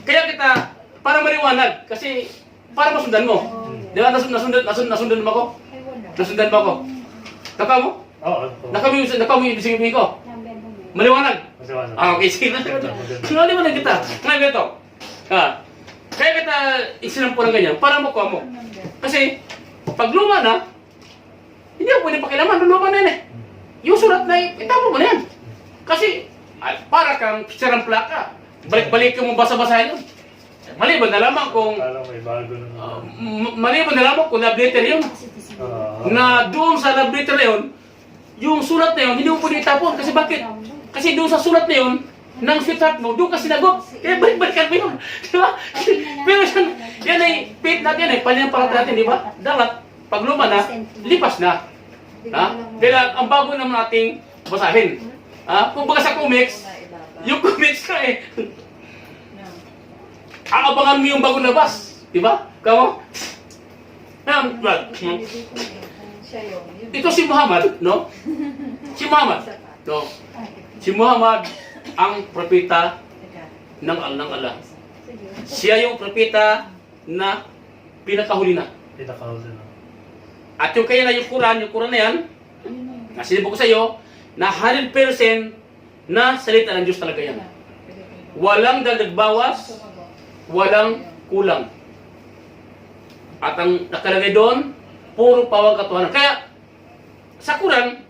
A: Kaya kita, para maliwanag, kasi para masundan mo. Di ba? Nasundan mo ako? Nasundan mo ako? Naka mo?
B: Oo.
A: Naka mo yung ibig ko? Maliwanag.
B: Masiwanag.
A: Okay, sige. Maliwanag kita. Ngayon ito. Kaya kita isinampo ng ganyan, para makuha mo. Kasi, pag luma na, hindi ako pwede pakilaman, luma na yan eh. Yung sulat na itapo mo na yan. Kasi, para kang pisarang plaka. Balik-balik mo basa-basahin yun. Maliban na lamang kung
B: Parang may bago na.
A: maliban na lamang kung love letter yun. Na doon sa love letter na yun, yung sulat na yun, hindi mo pwede itapon. Kasi bakit? Kasi doon sa sulat na yun, ng sweetheart mo, doon ka sinagot. Kaya balik-balikan mo yun. Di ba? Pero yan ay faith natin eh. Paninampalat natin, di ba? Dapat, pag luma na, lipas na. Kaya ang bago naman nating basahin. Kung baga sa comics, yung comics ka eh. Aabangan mo yung bagong labas. Di ba? Kamu? Brad, ito si Muhammad, no? Si Muhammad, no? Si Muhammad, ang propeta ng Allah. Siya yung propeta na pinakahuli na.
B: Pinakahuli na.
A: At yung kaya na yung Quran na yan, na sinabi ko sa iyo, na 100% na salita ng Diyos talaga yan. Walang dagdag bawas, walang kulang. At ang nakalagay doon, puro pawang katuhanan. Kaya, sa Quran,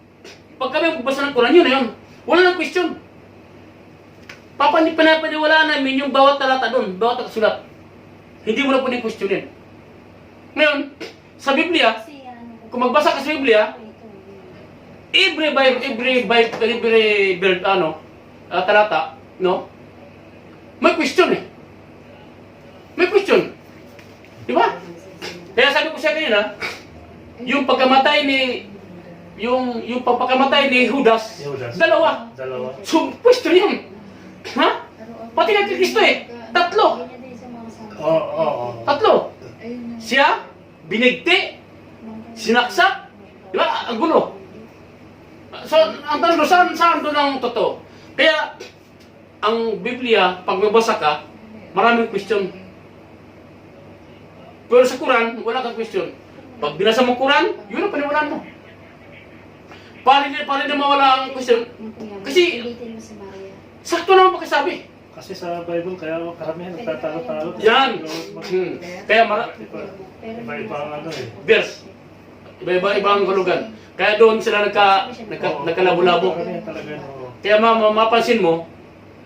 A: pag kami magbasa ng Quran, yun na yun. Wala nang question. Pinapaniwalaan namin yung bawat talata doon, bawat nakasulat. Hindi mo na po questionin. Ngayon, sa Biblia, kung magbasa ka sa Biblia, every talata, no? May question eh. May question. Di ba? Kaya sabi ko siya kanina, yung pagkamatay yung pagpakamatay ni Judas, dalawa. So, question yun. Ha? Pati na kay Kristo eh. Tatlo. Tatlo. Siya, binigti, sinaksak. Di ba? Ang gulo. So, ang tanong doon, saan doon ang totoo? Kaya, ang Biblia, pag mabasa ka, maraming question. Pero sa Quran, wala kang question. Pag binasa mo Quran, yun ang paniwalaan mo. Paano na mawala ang question? Kasi, sakto naman pagkasabi.
B: Kasi sa Bible, kaya karamihan nagtatalo-talo.
A: Yan! Kaya
B: Iba-iba ang ano eh.
A: verse. Iba-ibang hulugan. Kaya doon sila nagkalabo-labo.
B: Karamihan talaga yun. Oo.
A: Kaya mapansin mo,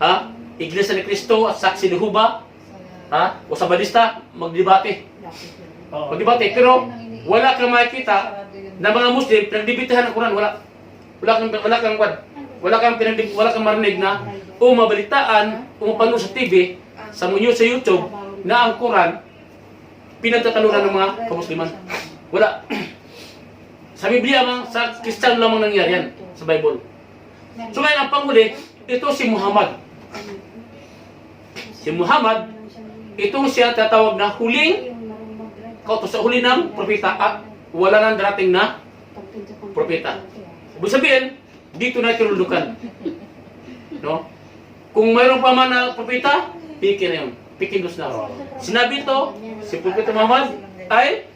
A: ha? Iglesia ni Cristo at Saksi ni Jehovah, ha? O sa Badista, magdebate.
B: Oo.
A: Magdebate. Pero wala kang makikita na mga Muslim pinagdebitehan ng Quran. Wala kang marinig na o mabalitaan o mapanood sa TV, sa YouTube na ang Quran pinagtatalunan ng mga kamusliman. Wala. Sa Biblia, sa Kristiyano lamang nangyari yan, sa Bible. So ngayon, ang panghuli, ito si Muhammad. Si Muhammad, ito siya tatawag na huling kautos, sa huli ng propeta at wala nang darating na propeta. Ibig sabihin, dito na kinuludukan. No? Kung mayroon pa man na propeta, pikin na yun. Pikindos na. Sinabi ito, si Propeta Muhammad ay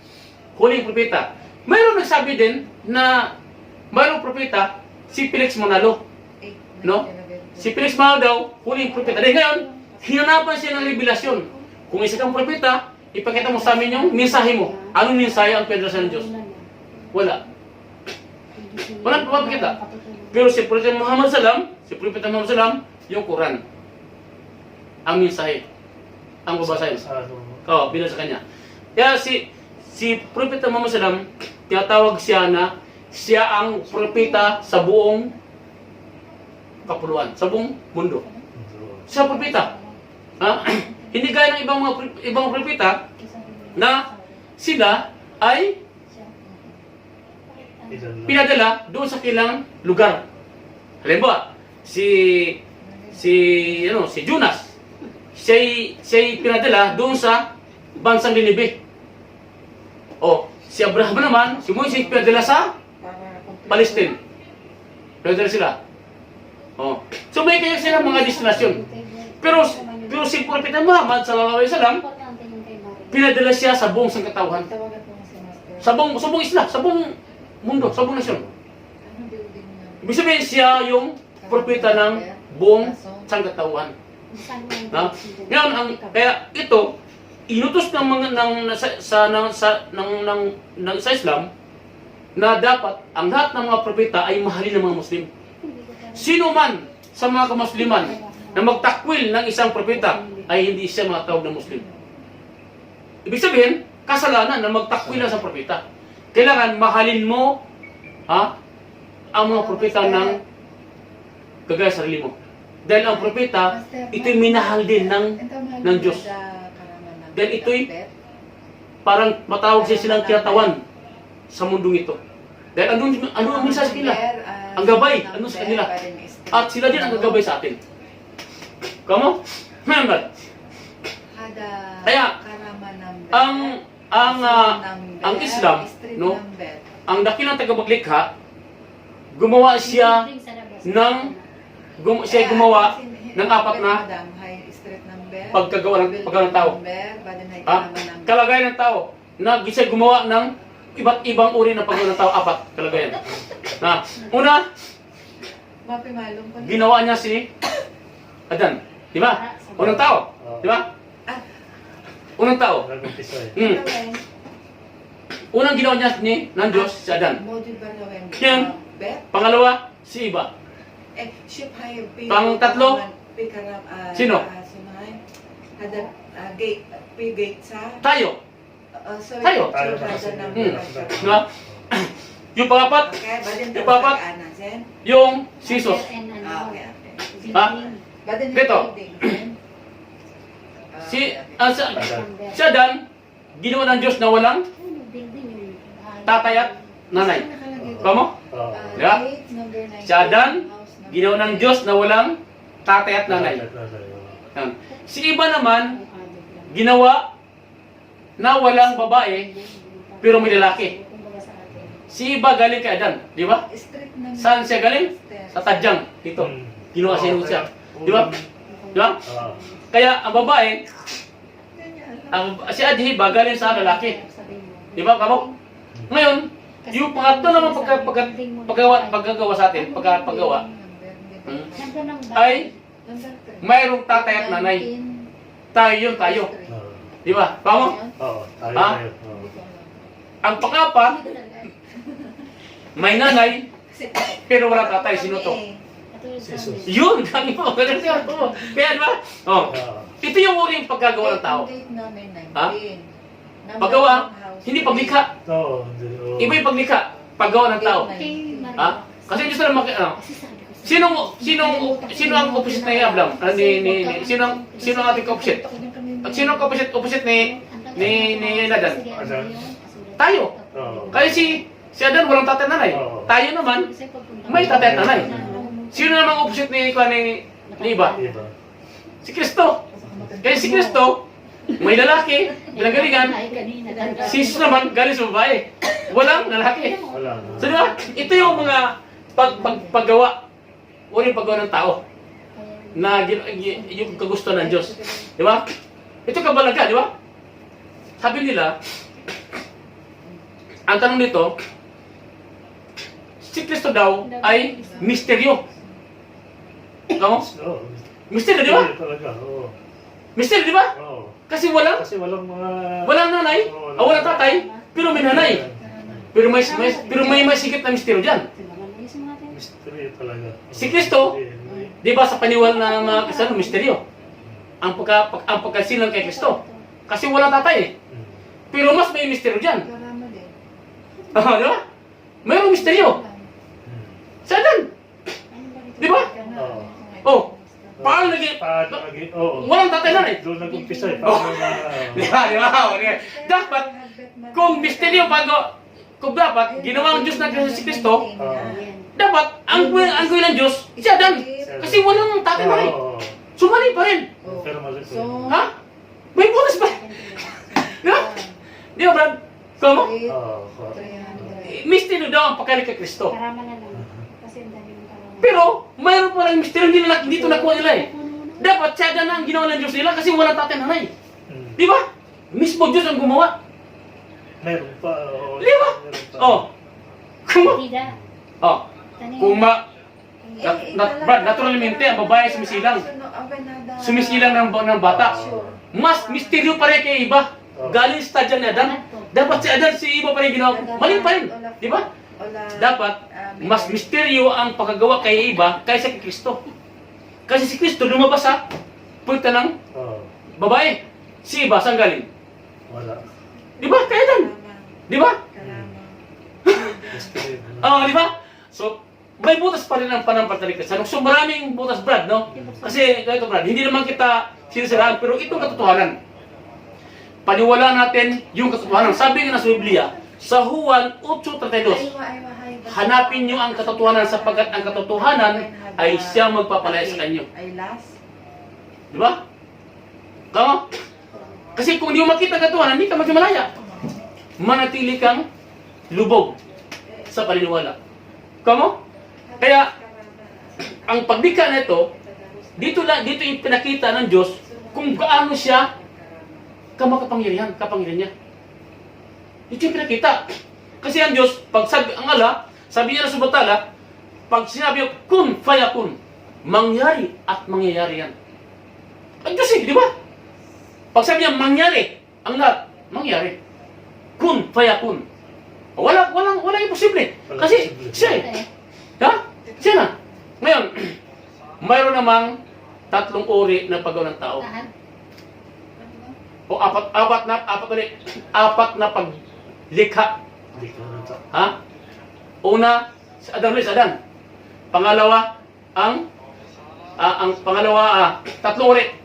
A: huling propeta. Mayroon nagsabi din na mayroong propeta, si Felix Manalo. No? Si Felix Manalo daw, huling propeta. Dahil ngayon, hinanapan siya ng revelasyon. Kung isa kang propeta, ipakita mo sa amin yung mensahe mo. Anong mensahe ang pinadala ng Diyos? Wala. Walang papakita. Pero si Propeta Muhammad Salam, yung Quran. Ang mensahe. Ang babasahin. Oo, bilang sa kanya. Kaya si Propeta Muhammad Salam, tinatawag siya na siya ang propeta sa buong kapuluan, sa buong mundo. Siya propeta. Ha? Hindi gaya ng ibang propeta na sila ay pinadala doon sa kilang lugar. Halimbawa, si Jonas, siya'y pinadala doon sa bansang Ninibe. O, si Abraham naman, si Moises pinadala sa Palestine. Pinadala sila. O, so may kaya sila mga destinasyon. Pero si Propeta Muhammad sallallahu alaihi wasallam, pinadala siya sa buong sangkatauhan. Sa buong isla, sa buong mundo, sa buong nasyon. Ibig sabihin siya yung propeta ng buong sangkatauhan. Ngayon, kaya ito, inutos ng mga sa Islam na dapat ang lahat ng mga propeta ay mahalin ng mga Muslim. Sino man sa mga kamusliman na magtakwil ng isang propeta ay hindi siya matawag na Muslim. Ibig sabihin, kasalanan na magtakwil ng isang propeta. Kailangan mahalin mo ang mga propeta ng kagaya sa sarili mo. Dahil ang propeta, ito'y minahal din ng Diyos. Dahil ito'y parang matawag silang kinatawan sa mundong ito. Dahil ano ang mensahe sa kanila? Ang gabay, ano sa kanila? At sila din ang gagabay sa atin. Kamo? Remember? Kaya, ang Islam, no? Ang dakilang tagapaglikha, gumawa siya ng siya gumawa ng apat na pagkagawa ng tao. Ha? Kalagayan ng tao na siya gumawa ng iba't ibang uri ng paggawa ng tao, apat kalagayan. Na, una, ginawa niya si Adan, di ba? Unang tao, di ba? Unang tao.
B: Nag-umpisa eh.
A: Unang ginawa niya ng Diyos si Adan. Yan. Pangalawa, si Iba. Pang-tatlo, sino? Tayo. Tayo. Diba? Yung pangapat, yung si Jesus. Ha? Dito. Si Adan, ginawa ng Diyos na walang tatay at nanay. Kamo? Diba? Si Adan, ginawa ng Diyos na walang tatay at nanay. Yan. Si Iba naman, ginawa na walang babae, pero may lalaki. Si Iba galing kay Adan, di ba? Saan siya galing? Sa Tadyang, dito. Ginawa siya. Di ba? Di ba? Kaya ang babae, si Adhiba galing sa lalaki. Di ba, kamo? Ngayon, yung pangatlo naman paggawa sa atin, paggawa, ay mayroong tatay at nanay. Tayo. Di ba? Kamo?
B: Oo, tayo
A: Ha?
B: tayo.
A: Ang pangapat, may nanay, pero wala tatay. Sino to?
B: Jesus.
A: Yun! Kami mo! Kaya ba? Oh. Ito yung uri yung paggagawa ng tao. Ha? Paggawa, hindi paglikha.
B: Oo.
A: Iba yung paglikha, paggawa ng tao. Ha? Kasi gusto na sino ang opposite na Abraham? Sino ang ating opposite? At sino ang opposite ni Adan? Tayo.
B: Oo.
A: Kaya si Adan walang tatay at nanay. Tayo naman, may tatay at nanay. Sino naman ang opposite ni Iba?
B: Iba.
A: Si Kristo. Kaya si Kristo, may lalaki, pinanggalingan. Si Jesus naman, galing sa babae. Walang lalaki.
B: Wala.
A: So, di ba? Ito yung mga paggawa. Uri yung paggawa ng tao. Na yung kagustuhan ng Diyos. Di ba? Ito kabalaga, di ba? Sabi nila, ang tanong dito, si Kristo daw ay misteryo. Kamo?
B: Oo.
A: Misteryo, di ba?
B: Talaga, oo.
A: Misteryo, di ba?
B: Oo.
A: Kasi walang nanay, walang tatay, pero may nanay. Pero may masikip na misteryo dyan.
B: Mystery talaga.
A: Si Kristo, di ba sa paniwala ng mga Kristiyano, misteryo. Ang pagkasilang kay Kristo. Kasi walang tatay eh. Pero mas may misteryo dyan. Di ba? Mayroong misteryo. Sa Adan. Di ba?
B: Oo.
A: Oh, paano naging...
B: Oo.
A: Walang tatay na eh.
B: Doon nag-umpisa eh.
A: Oh. Di ba? Okay. Dapat, kung misteryo kung dapat, ginawa ng Diyos na si Kristo, dapat, ang guwi ng Diyos, si Adan. Kasi walang tatay na eh. Sumali pa rin.
B: Pero mali po.
A: Ha? May bonus pa. Di ba? Di ba, Brad? Kamo?
B: Oo.
A: Misteryo daw ang pagkalit kay Kristo.
C: Karama na lang. Kasi ang dami ng karama.
A: Pero, mayroon pa rin misteryo hindi ito nakuha nila eh. Dapat si Adan ang ginawa ng Diyos nila kasi walang tatay nanay. Di ba? Mismo Diyos ang gumawa.
B: Meron pa. Oo.
A: Di ba?
B: Meron pa.
A: Oh.
C: Tida.
A: Oh. Brad, naturalmente, ang babae sumisilang ng bata. Mas misteryo pa rin kay Iba. Galing sa Tadyang ni Adan. Dapat si Adan, si Iba pa rin ginawa. Mali pa rin. Di ba? Dapat, mas misteryo ang pagkagawa kay Iba kaysa kay Kristo. Kasi si Kristo lumabas sa punta ng
B: Oo.
A: babae. Si Iba, saan galing?
B: Wala.
A: Di ba? Kay Adan. Di ba?
B: Mystery.
A: Di ba? So, may butas pa rin ang panampalataya Kristiyano. So, maraming butas, Brad, no? Kasi, ganito, Brad, hindi naman kita sinisiraan, pero itong katotohanan. Paniwala natin yung katotohanan. Sabi nga na sa Biblia, sa Juan 8:32, hanapin niyo ang katotohanan sapagkat ang katotohanan ay siyang magpapalaya sa kanyo. Di ba? Tama? Kasi kung di mo makita ang katotohanan, hindi ka maghimalaya. Manatili kang lubog sa paniniwala. Kamo? Kaya, ang paglikha na ito, dito yung pinakita ng Diyos kung gaano siya kapangyarihan niya. Ito yung pinakita. Kasi ang Diyos, pag ang Allah, sabi niya na sa batala, pag sinabi yung kun, fayakun, mangyari at mangyayari yan. Ang Diyos di ba? Pag sabi niya mangyari, ang lahat, mangyari. Kun, fayakun. Walang imposible. Kasi siya Ha? Siya na. Ngayon, mayroon namang 3 uri ng paggawa ng tao.
C: Tahan.
A: O apat na paglikha. Ha? Una, si Adan. Pangalawa, ang pangalawa, 3 uri.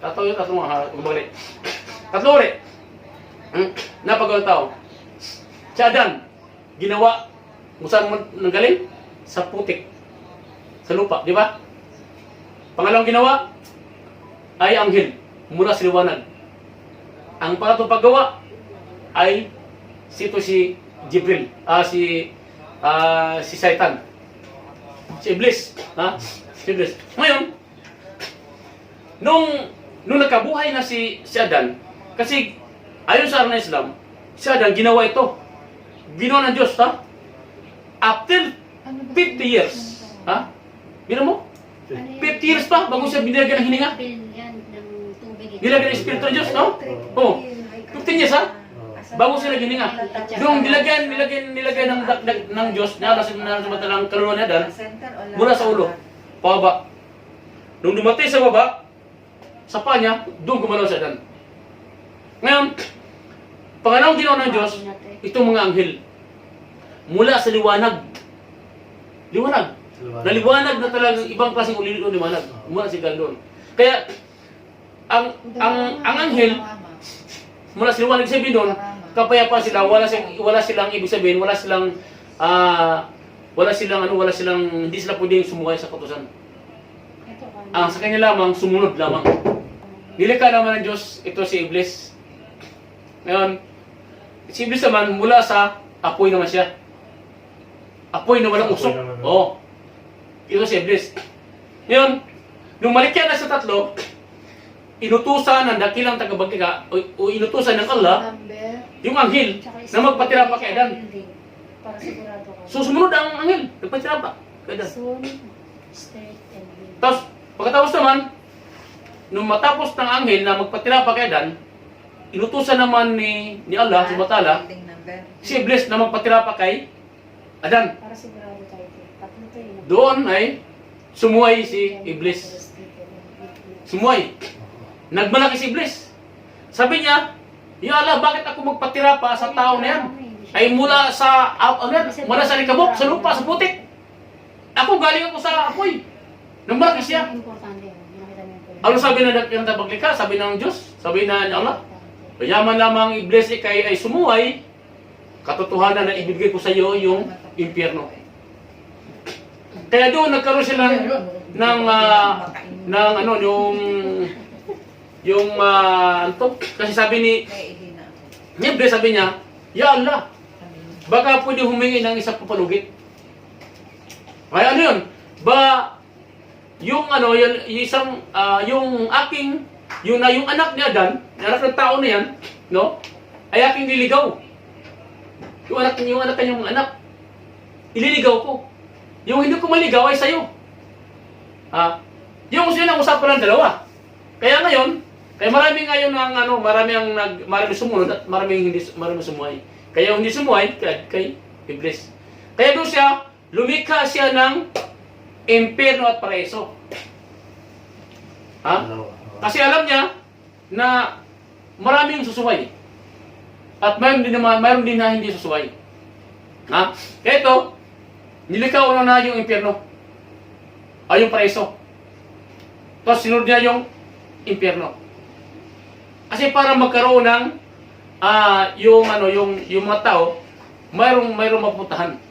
A: Gumagali. 3 uri. Na paggawa ng tao. Si Adan, ginawa, kung saan mo nanggaling? Sa putik. Sa lupa, di ba? Pangalawang ginawa ay anghel mula sa liwanag. Ang pangatlong paggawa ay si Jibril, si Satan. Si Iblis, Si Iblis. Ngayon, nung nagkabuhay na si Adan, kasi ayon sa aral ng Islam, si Adan ginawa ito. Ginawa ng Diyos, after 50 years. Bino mo? 50 years pa bago siya binilagyan ng hininga. Nilagyan ng Espiritu ng Diyos, no? 15 years, bago siya naghininga. Nung nilagyan ng Diyos, nasamatalang kaluluwa niya Dan, mula sa ulo, pababa. Nung dumatay sa baba, sa paa niya, doon gumalaw siya Dan. Ngayon, pangalawang ginawa ng Diyos, itong mga anghel, mula sa liwanag. Naliwanag na talagang ibang klaseng liwanag. Mula si doon. Kaya, ang anghel, mula sa liwanag sabihin doon, kapayapaan sila, wala silang ibig sabihin, hindi sila pwedeng sumuway sa kautusan. Ang sa kanya lamang, sumunod lamang. Nilikha naman ng Diyos, ito si Iblis. Ngayon, si Iblis naman, mula sa apoy naman siya. Apoy na walang usok. Ito si Iblis. Ngayon, nung malikyan na sa 3, inutusan ng dakilang tagapaglikha o inutusan ng Allah, yung anghel na magpatira pa kay Adan.
C: Para sigurado ka.
A: So, sumunod ang anghel, nagpatira pa kay Adan.
C: Soon, straight and will.
A: Tapos, pagkatapos naman, nung matapos ng anghel na magpatira pa kay Adan, inutusan naman ni Allah, sumatala, si Iblis na magpatira pa kay Adan.
C: Para sigurado tayo. Tatlo tayo.
A: Doon ay sumuway si Iblis. Sumuway. Nagmalaki si Iblis. Sabi niya, Ya Allah, bakit ako magpatira pa sa tao na yan? Ay mula sa likabok, sa lupa, sa putik. Ako galing ako sa apoy. Nagmalaki siya. Ano sabi na ng tagapaglikha? Sabi ng Diyos? Sabi na ni Allah? Yaman lamang Iblis ay sumuway, katotohanan na ibigay ko sa iyo yung impyerno. Kaya doon nagkaroon sila kasi sabi ni Iblis, sabi niya, Ya Allah, baka pwede humingi ng isang papalugit. Ay ano yun? Yung anak ni Adan, anak ng tao na yan, no? Ay aking niligaw. Yung anak kanyang mga anak, ililigaw ko. Yung hindi ko maligaw ay sa'yo. Yung gusto yun ang usapan ng dalawa. Kaya ngayon, maraming sumunod at maraming sumuhay. Kaya hindi sumuhay kay Iblis. Kaya doon lumikha siya ng impyerno at paraiso. Kasi alam niya na maraming susuway. At mayroon din na hindi susuway. Kaya ito, nilikha una na yung impyerno. Yung paraiso. Tapos sinunod niya yung impyerno. Kasi para magkaroon ng yung mga tao, mayroong mapuntahan.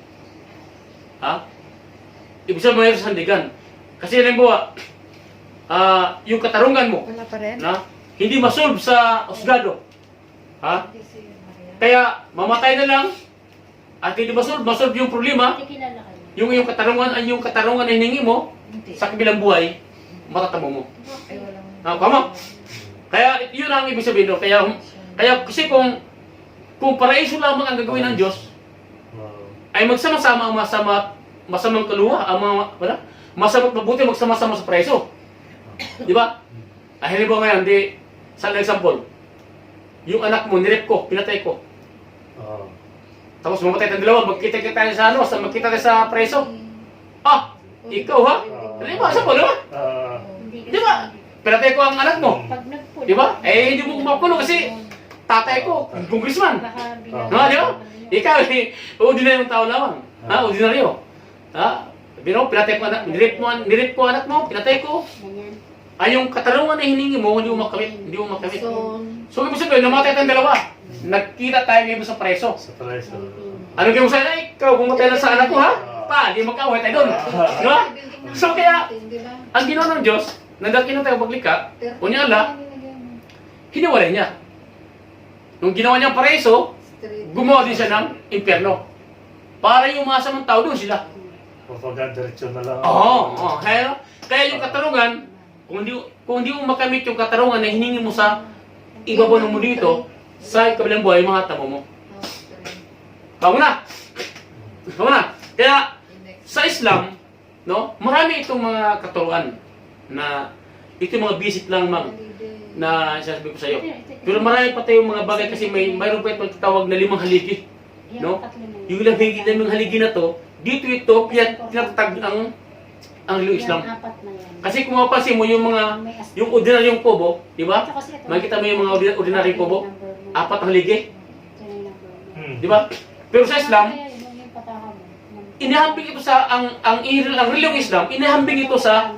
A: Ibig sabihin mayroong sandigan. Kasi halimbawa, yung katarungan mo na hindi masolve sa husgado. Kaya mamatay na lang at hindi masolve yung problema, yung iyong katarungan ay yung katarungan na hiningi mo
D: Hindi.
A: sa kabilang buhay, matatamo mo.
D: Ay, walang...
A: Tama? Kaya yun ang ibig sabihin doon. Kaya kasi kung paraiso lamang ang gagawin ng Diyos, ay magsama-sama ang masamang kaluwa, ang mga, mabuti magsama-sama sa preso. Di ba? Ay, halimbawa ngayon, sa example, yung anak mo, nirip ko, pinatay ko. Tapos mamatay tayong dalawa, magkita-kita tayo sa magkita tayo sa preso. Ah, ikaw ha? Di ba? Sa di ba? Di ba? Pinatay ko ang anak mo.
C: Pag nagpulo.
A: Di ba? Eh, hindi mo kumapulo kasi tatay ko, congressman.
C: Baka bigla.
A: Ha, di ba? Ikaw, ordinaryong tao lamang. Ha, ordinaryo. Ha? Pinatay ko anak, nirip ko anak mo, pinatay ko.
C: Ganyan.
A: Ay, yung katarungan na hiningi mo, hindi mo makamit. Hindi mo makamit.
D: So,
A: So, ibig sabihin, namatay tayong dalawa. Nagkita tayo ngayon sa preso.
B: Sa preso.
A: Ano kayo mo sa'yo? Ikaw, pumatay lang sa anak ko, ha? Pa, di magkaway tayo doon. Di ba? So, kaya, ang ginawa ng Diyos, nandaki na tayo maglika, unya ala, hiniwalay niya. Nung ginawa niya preso, gumawa din siya ng impyerno. Para yung masamang tao doon sila.
B: Kapag diretso na lang.
A: Oo. Kaya yung katarungan, kung hindi mo makamit yung katarungan na hiningi mo sa ibabaw mo dito, sa kabilang buhay, mga tamo mo. Bago na! Kaya, sa Islam, no, marami itong mga katuruan na ito yung mga basic lang na sasabi ko sa iyo. Pero marami pa tayong mga bagay kasi mayroon pa itong tawag na 5 haligi. No? Yung 5 haligi na to, dito ito, pinatatag ang Islam. Kasi kung mapapansin mo yung ordinaryong kubo, di ba? Makikita mo yung mga ordinaryong kubo, 4 haligi, di ba? Pero sa Islam, inihambing ito sa ang reliyong Islam, inihambing ito sa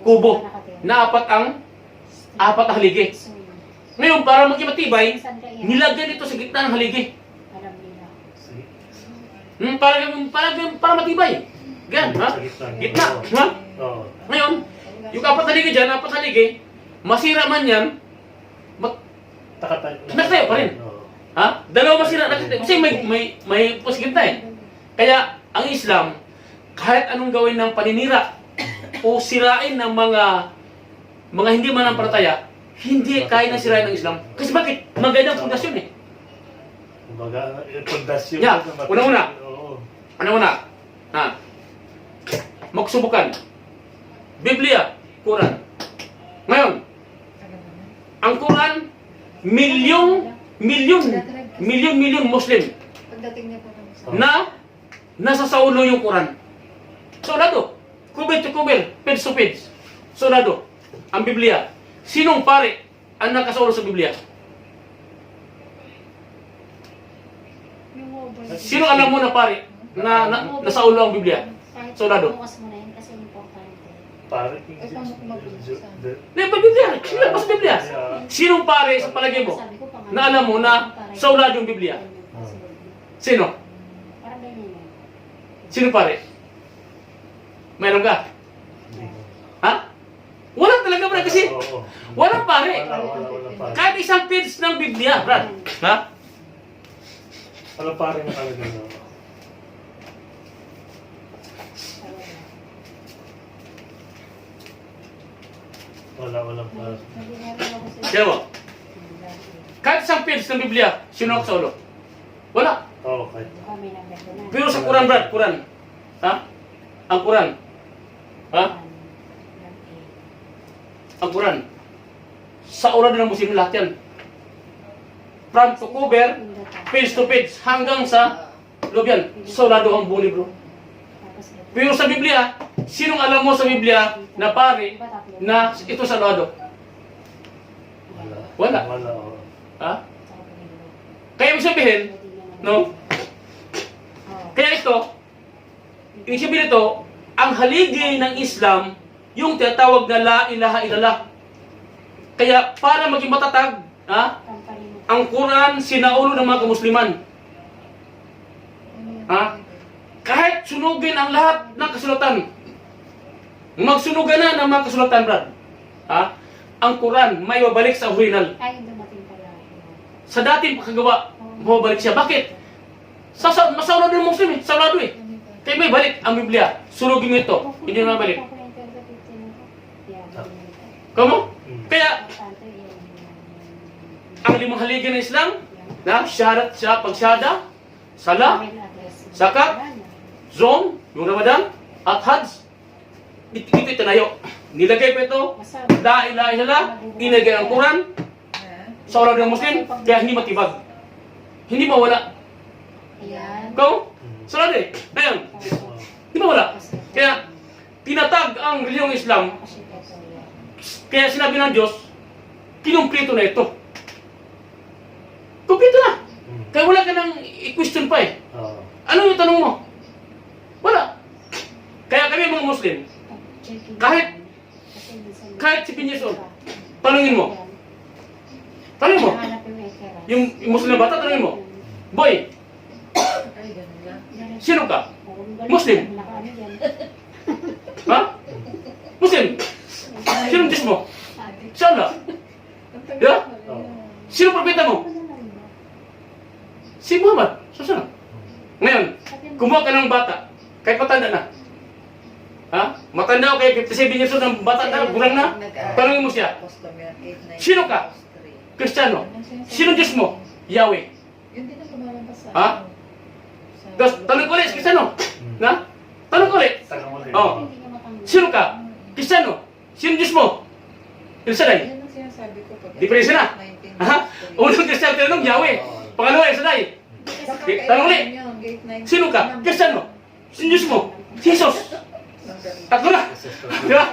A: kubo na 4 ang haligi. Ngayon, para maging matibay, nilagyan ito sa gitna ng haligi. Para matibay. Gan, ha? Gitna, ha? Ngayon, yung 4 haligi dyan, 4 haligi, masira man yan, nakatayo pa rin. Ha? Dalawa masira, nakatayo. Kasi may posibilidad eh. Kaya, ang Islam, kahit anong gawin ng paninira o sirain ng mga hindi manampalataya, hindi kaya na sirain ng Islam. Kasi bakit? Magandang pundasyon eh.
B: Kumbaga, pundasyon.
A: Yeah, una-una. Ha? Magsubukan. Biblia, Quran. Ngayon, ang Quran, milyon Muslim
D: pagdating niya po
A: na nasa sa ulo yung Quran. Solado. Cover to cover, page to page. Solado. Ang Biblia. Sinong pare ang nakasaulo sa Biblia? Sino alam mo na pare na nasa ulo ang Biblia? Soldado.
C: Bukas mo na yun kasi importante.
B: Pare.
A: Biblia. Sino sa Biblia? Sinong pare sa palagay mo na alam mo na saulado yung Biblia? Sino?
C: Parang ganyan yun.
A: Sino pare? Mayroon ka? Ha? Wala talaga, Brad, kasi walang pare.
B: Wala.
A: Kahit isang page ng Biblia, Brad. Ha?
B: Wala pare na talaga. Wala pare.
A: Kaya mo? Kahit isang page ng Biblia, sino ang saulo? Wala.
B: Okay.
A: Pero sa Quran, Brad, Quran. Ha? Ang Quran. Ha? Ang Quran. Sa oras ng Muslim lahat yan. From to cover, page to page, hanggang sa loob yan. Saulado ang buong libro. Pero sa Biblia, sinong alam mo sa Biblia na pare na ito saulado? Wala. Ha? Kaya ibig sabihin, no? Kaya ito, ibig sabihin ito, ang haligi ng Islam, yung tinatawag na la ilaha illallah. Kaya para maging matatag, ha? Ang Quran sinaulo ng mga kamusliman. Ha? Kahit sunugin ang lahat ng kasulatan, magsunugan na ng mga kasulatan, Brad. Ha? Ang Quran may babalik sa original. Sa dating pagkagawa, mababalik siya. Bakit? Masaulado ng Muslim eh. Saulado eh. Kaya may balik ang Biblia. Surugin mo ito. Hindi na mabalik. Kamu? Kaya, ang limang haligi ng Islam, na syarat sa pagsyada, sala, zakat, zom, yung Ramadan, at Hajj. Ito itinayo. Nilagay pa ito, la ilaha illallah, inagay ang Quran, sa ulo ng Muslim, kaya hindi matibag. Hindi mawala. Kau? Salah deh. Ngayon, hindi mawala. Kaya, tinatag ang reliyong Islam, kaya sinabi ng Diyos, kinumplito na ito. Kumplito na. Kaya wala ka nang i-question pa eh. Ano yung tanong mo? Wala. Kaya kami mga Muslim, kahit si Pinyeson, tanungin mo. Tanungin mo. Yung Muslim na bata, tanungin mo. Boy, sino ka? Muslim. Ha? Muslim. Sino ang Diyos mo? Si Allah. Ya? Sino propeta mo? Si Muhammad. Susana. Ngayon, kumuha ka ng bata, kahit matanda na. Ha? Matanda o kaya 57 years old ng bata na, gulang na, tanungin mo siya. Sino ka? Kristiyano. Sino Diyos mo? Yahweh. Ha? Tapos, tanong ko ulit, Kristiyano. Na? Tanong ko ulit. Oh. Sino ka? Kristiyano. Sino Diyos mo? Ilsaday. Diferensya na. Ha? Unang Kristiyano tinanong, Yahweh. Pangalawa, Ilsaday. Tanong ulit. Sino ka? Kristiyano. Sino Diyos mo? Jesus. Tatlo na. Di ba?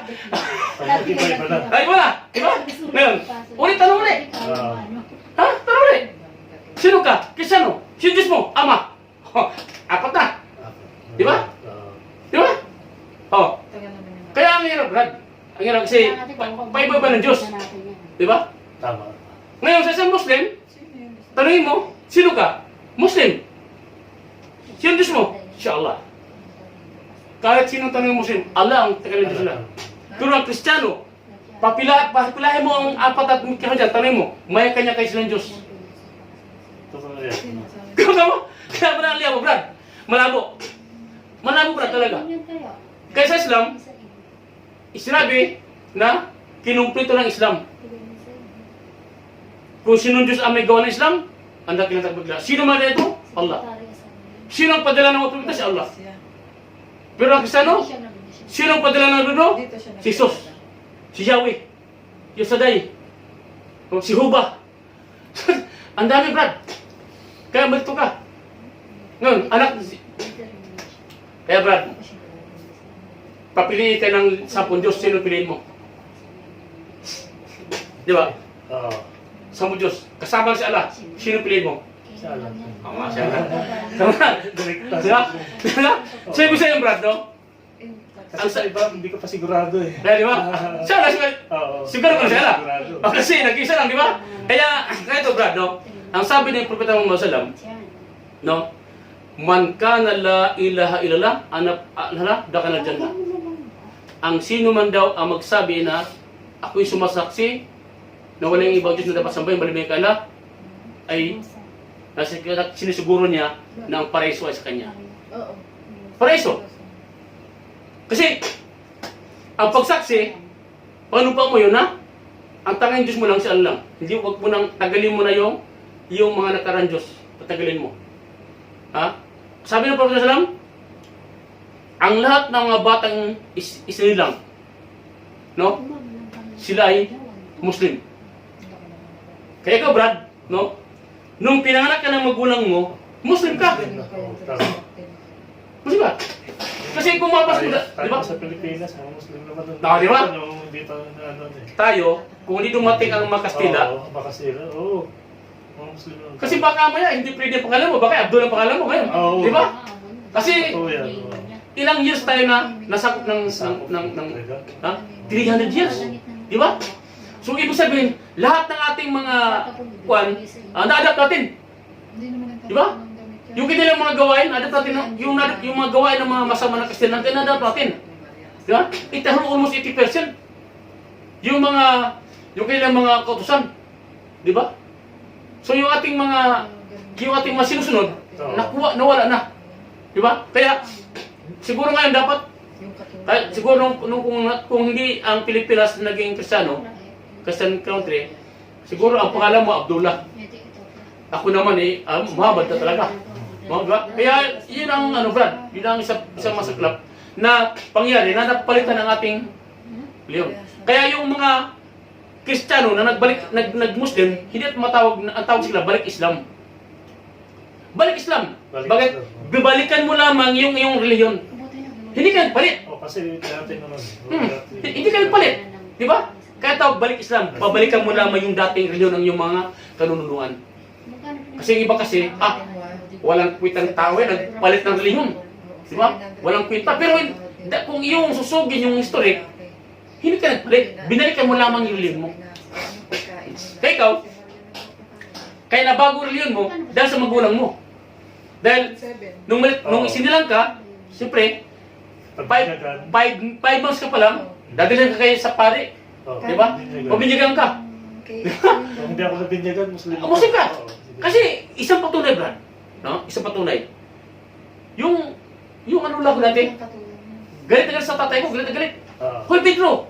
A: Ay, wala. Di ba? Ngayon, ulit tanong ulit. Ha? Tanong ulit. Sino ka? Kristiyano. Sino Diyos mo? Ama. Apat na. Di ba? Di ba? Oh. Kaya ang hirap, Brad. Ang hirap kasi paiba-iba ng Diyos. Di ba?
B: Tama.
A: Ngayon sa isang Muslim, tanungin mo, sino ka? Muslim. Sino Diyos mo? Insya Allah. Kahit sinong tanongin Muslim, Allah ang tagalang Diyos nila. Pero ang Kristiyano, papilahin mo ang apat at mikro dyan, tanongin mo, may kanya kayo silang Diyos.
B: Totoo yan.
A: Kaya mo? Kaya manali ako, Brad. Malabo. Malabo, Brad, talaga. Kaya sa Islam, sinabi na kinumplito ng Islam. Kung sinong Diyos ang may gawa ng Islam, ang dakilang tagbagla. Sino man ito? Allah. Sino ang padala ng mga propeta? Si Allah. Pero ang Kristiyano, sino ang padala ng dulo? Si Jesus. Si Yahweh. Yosaday. O si Huba. Ang dami, Brad. Kaya malito ka. Ngayon, anak. Kaya, Brad, papiliin ka ng 10 Diyos, sino piliin mo? Di ba?
B: Oo.
A: 10 Diyos. Kasama si Allah. Sino piliin mo?
B: Siya lang.
A: Ama, siya na. Tama.
B: Direkta.
A: Diba? Diba? So, ibig sa'yo, Brad, no?
B: Kasi sa iba, hindi ko pa sigurado eh.
A: Kaya, di ba? Siya na, siya.
B: Oo.
A: Siguro ko na siya na.
B: Sigurado.
A: O, kasi, nag-isa lang, di ba? Kaya ito, Brad, no? Ang sabi ng Propeta Muhammad sallam, no? Man kana la ilaha illallah, dakhala jannah. Ang sino man daw ang magsabi na ako'y sumasaksi na walang ibang Diyos na dapat sambahin, malimay ka na, ay sinisiguro niya na ang paraiso ay sa kanya. Paraiso. Kasi, ang pagsaksi, paano pa mo yun, ha? Ang tanging Diyos mo lang si Allah. Hindi, wag mo nang tagalin mo na yung mga nakarang Diyos. Patagalin mo. Ha? Sabi ng Prophet Sallam, ang lahat ng mga batang isinilang, no? Sila ay Muslim. Kaya ikaw, Brad, no? Nung pinanganak ka ng magulang mo, Muslim ka. Muslim ka. Kasi kung mapas mo, di ba?
B: Sa Pilipinas, mga Muslim naman doon.
A: Di ba?
B: Dito na ano eh.
A: Tayo, kung hindi dumating ang mga Kastila,
B: Oo, Makastila. Oo. Mga Muslim naman.
A: kasi baka maya, hindi pwede ang pangalan mo, baka Abdul ang pangalan mo ngayon.
B: Oo.
A: Di ba? Kasi,
B: Totoo yan.
A: ilang years tayo na nasakop ng 300 years. Di ba? So, ibig sabihin, lahat ng ating mga na-adapt natin. Di ba? Yung kanilang mga gawain, adapt natin, yung mga gawain ng mga masama na Kristiyan natin, na-adapt natin. Di ba? Almost 80%. Yung kanilang mga kautusan. Di ba? So, yung ating mga sinusunod, nawala na. Di ba? Kaya, siguro ngayon dapat, kahit siguro kung hindi ang Pilipinas naging Kristiyano, Christian country, siguro ang pangalan mo Abdullah. Ako naman Muhammad na talaga. Muhammad. Kaya yun ang Brad, yun ang isang masaklap na pangyari na napalitan ng ating leon. Kaya yung mga Kristiyano na nag-Muslim, hindi at matawag, ang tawag sila balik Islam. Balik Islam. Bakit? Bibalikan mo lamang yung reliyon. Hindi ka nagpalit.
B: Kasi dati naman.
A: Hindi ka nagpalit. Di ba? Kaya tawag balik Islam. Babalikan mo lamang yung dating reliyon ng yung mga kanunuan. Kasi yung iba kasi, walang kwitang tao nagpalit ng reliyon. Di ba? Walang kwenta. Pero kung iyong susugin yung history, hindi ka nagpalit. Binalikan mo lamang yung reliyon mo. Kaya ikaw, kaya nabago reliyon mo dahil sa magulang mo. Dahil nung isinilang ka, siyempre, 5 months ka pa lang, dadilan ka kayo sa pari. Di ba? Pabinyagan ka.
B: Kung hindi ako nabinyagan, Muslim.
A: Muslim ka. Kasi isang patunay, Brad. No? Isang patunay. Yung ano lang natin, galit na galit sa tatay ko, galit na galit. Hoy Pedro,